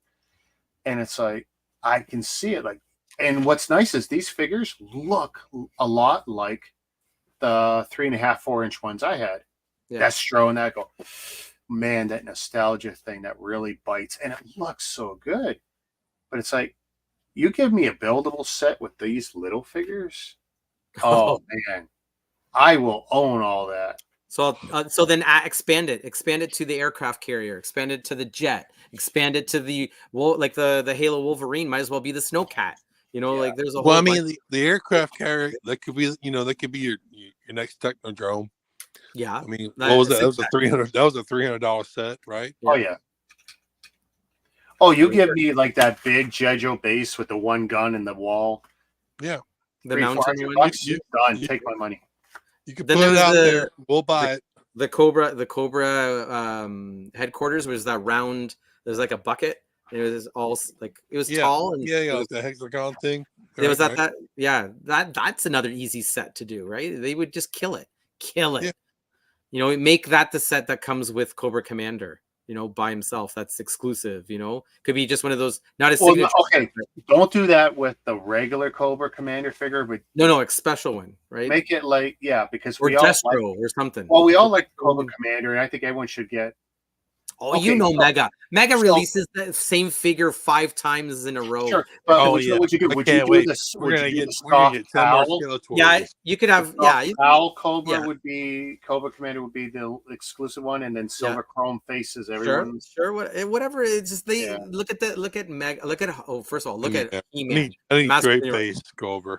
And it's like I can see it. Like, and what's nice is these figures look a lot like the 3.5, 4-inch ones I had. Destro and that. Go, man, that nostalgia thing that really bites, and it looks so good. But it's like, you give me a buildable set with these little figures, oh man, I will own all that. So then expand it to the aircraft carrier, expand it to the jet, expand it to the the Halo Wolverine might as well be the Snowcat. Like there's a whole. Well, I mean, the aircraft carrier that could be, that could be your next Technodrome. Yeah. I mean, what was that? That was a $300 set, right? Oh yeah. Oh, you give me like that big G.I. Joe base with the one gun in the wall. Yeah. The mountain one. Done. Take my money. You can put it out there. We'll buy it. The Cobra headquarters was that round. There's like a bucket. And it was all like it was tall. And like the hexagon thing. It was that's another easy set to do, right? They would just kill it. Yeah. Make that the set that comes with Cobra Commander. by himself. That's exclusive. Could be just one of those, not a Well, signature. okay, don't do that with the regular Cobra Commander figure, but No, a special one, right? make it like because Or we all Destro like. or something. Well, we all like Cobra. Cobra Commander, and I think everyone should get. Oh, Okay, Mega. Mega so- releases the same figure 5 times in a row. Sure, but Oh, would yeah. you do? I Would you can't do wait. this? We're Would gonna you do get the we're gonna soft get 10 more cowl? Skeletor. Yeah, you could have. Yeah, Owl Cobra yeah. would be Cobra Commander would be the exclusive one, and then Silver Chrome faces everyone's. Sure. Whatever. It's just they Yeah. look at Meg. Look at first of all, look at I He-Man. need Master great Universe. face Cobra.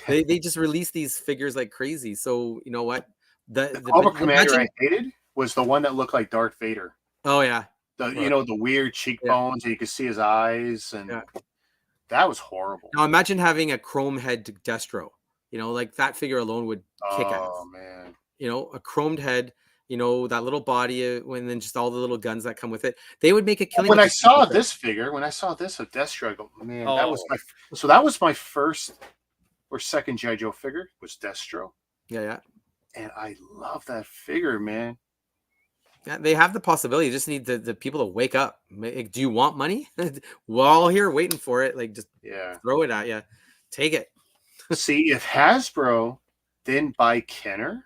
They just release these figures like crazy. So you know what? The Cobra Commander I hated was the one that looked like Darth Vader. Oh yeah. The weird cheekbones, and you could see his eyes, and that was horrible. Now imagine having a chrome head Destro. Like that figure alone would kick ass. Oh man. A chromed head. That little body, and then just all the little guns that come with it. They would make a killing. When I saw this figure, of Destro, I go, man, that was my first or second G.I. Joe figure was Destro. Yeah. And I love that figure, man. Yeah, they have the possibility. You just need the people to wake up. Do you want money? We're all here waiting for it. Like, just throw it at you. Take it. See, if Hasbro didn't buy Kenner,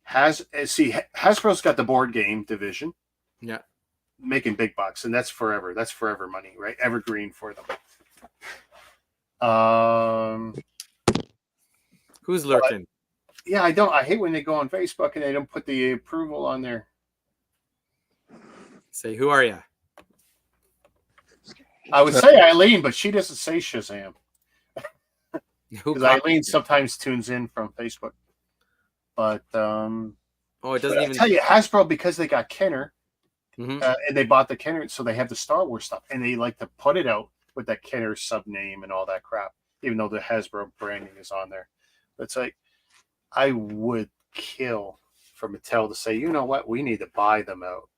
Hasbro's got the board game division. Yeah. Making big bucks, and that's forever. That's forever money, right? Evergreen for them. Who's lurking? Yeah, I hate when they go on Facebook and they don't put the approval on there. Say, who are you? I would say Eileen, but she doesn't say Shazam. Because Eileen sometimes tunes in from Facebook. But it doesn't even. I tell you, Hasbro, because they got Kenner, Mhm. And they bought the Kenner, so they have the Star Wars stuff, and they like to put it out with that Kenner sub name and all that crap, even though the Hasbro branding is on there. But it's like, I would kill for Mattel to say, you know what, we need to buy them out.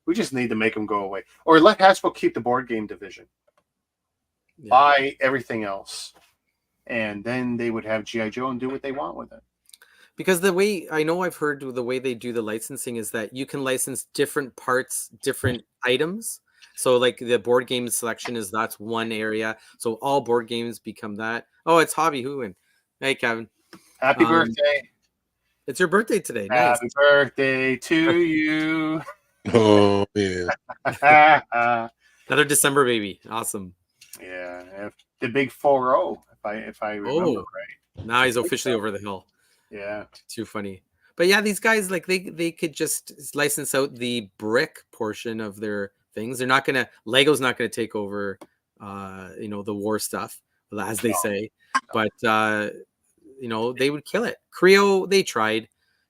We just need to make them go away, or let Hasbro keep the board game division, buy everything else, and then they would have G.I. Joe and do what they want with it. Because the way I've heard the way they do the licensing is that you can license different parts, different items. So like the board game selection that's one area. So all board games become that. Oh, it's Hobby Hooin. Hey, Kevin. Happy birthday. It's your birthday today. Happy birthday to you. Oh yeah. Another December baby. Awesome. Yeah. The big 4-0, if I remember right. Now he's officially over the hill. Yeah. Too funny. But yeah, these guys, like they could just license out the brick portion of their things. They're not gonna Lego's not gonna take over the war stuff, as they say. But they would kill it. Creo, they tried.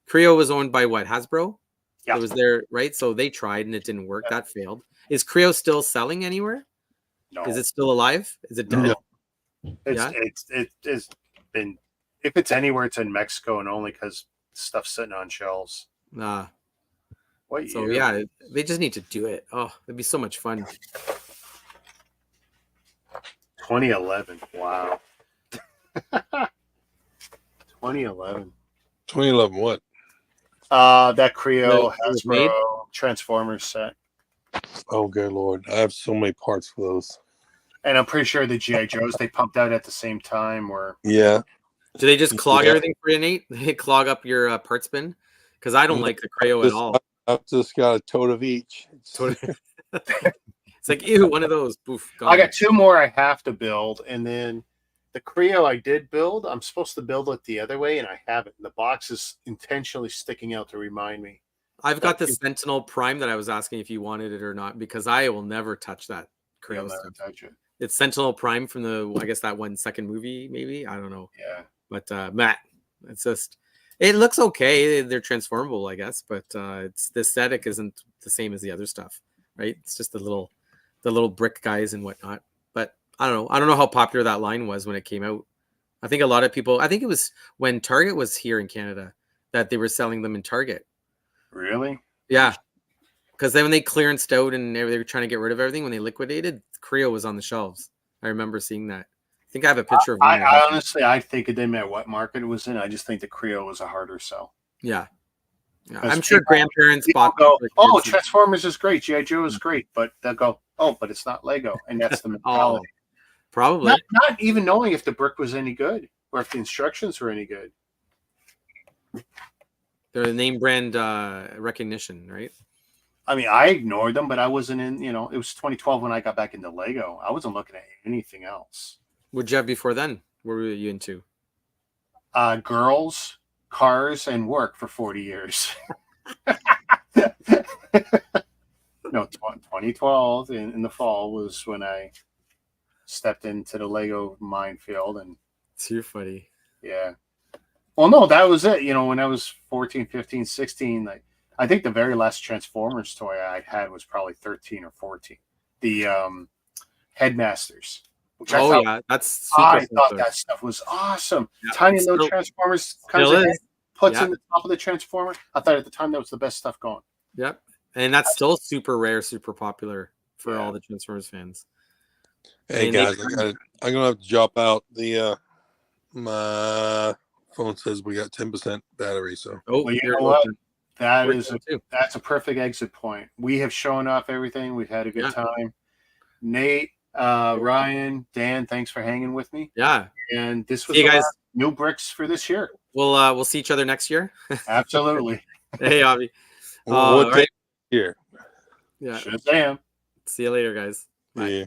Creo was owned by what? Hasbro? Yeah. It was there, right? So they tried and it didn't work. That failed. Is Creo still selling anywhere? No. Is it still alive? Is it dead? No. It's been, if it's anywhere, it's in Mexico, and only because stuff's sitting on shelves. Nah. What So year? yeah, they just need to do it. Oh, it'd be so much fun. 2011. Wow. 2011. 2011 what? That Creo It was made? Hasbro Transformers set. Oh good lord. I have so many parts for those. And I'm pretty sure the G.I. Joes they pumped out at the same time were. Yeah. Do they just clog Yeah. everything for you, Nate? They clog up your parts bin? Because I don't like the Creo at all. I've just got a tote of each. It's like, ew, one of those. Poof, gone. I got two more I have to build, and then the Creo I did build, I'm supposed to build it the other way, and I haven't. The box is intentionally sticking out to remind me. I've got the Sentinel Prime that I was asking if you wanted it or not, because I will never touch that Creo I'll never stuff. touch it. It's Sentinel Prime from that 1 second movie, maybe. I don't know. Yeah. But Matt, it's just, it looks okay. They're transformable, I guess, but it's the aesthetic isn't the same as the other stuff, right? It's just the little brick guys and whatnot. But I don't know. I don't know how popular that line was when it came out. I think a lot of people, I think it was when Target was here in Canada that they were selling them in Target. Really? Yeah. Because then when they clearanced out and they were trying to get rid of everything, when they liquidated, Creo was on the shelves. I remember seeing that. I think I have a picture of one. I honestly, I think it didn't matter what market it was in. I just think the Creo was a harder sell. Yeah. Yeah, Because I'm sure people- grandparents People bought. go, for oh, kids. Transformers is great, G.I. Joe is great, but they'll go, oh, but it's not Lego, and that's the mentality. Probably. Not even knowing if the brick was any good or if the instructions were any good. They're the name brand recognition, right? I mean, I ignored them, but I wasn't in. It was 2012 when I got back into Lego. I wasn't looking at anything else. What'd you have before then? What were you into? Girls, cars, and work for 40 years. No, 2012 in the fall was when I stepped into the Lego minefield, and Too funny. yeah. Well, no, that was it. When I was 14, 15, 16, like I think the very last Transformers toy I had was probably 13 or 14. The Headmasters. Which Oh yeah, that's super I thought popular. that stuff was awesome. Yeah, Tiny little still- Transformers comes Still in, is. puts Yeah. in the top of the Transformer. I thought at the time that was the best stuff going. Yep. And that's still super rare, super popular for Yeah. all the Transformers fans. Hey And they- guys, I'm gonna have to drop out. My phone says we got 10% battery, so Oh, Well, you you're know what? open. That We're is done too. that's a perfect exit point. We have shown off everything. We've had a good Yeah. time. Nate, Ryan, Dan, thanks for hanging with me. Yeah. And this was See you the guys. last new bricks for this year. We'll see each other next year. Absolutely. Hey, Avi. what all day right. here? Yeah. Shazam. See you later, guys. Bye. Yeah.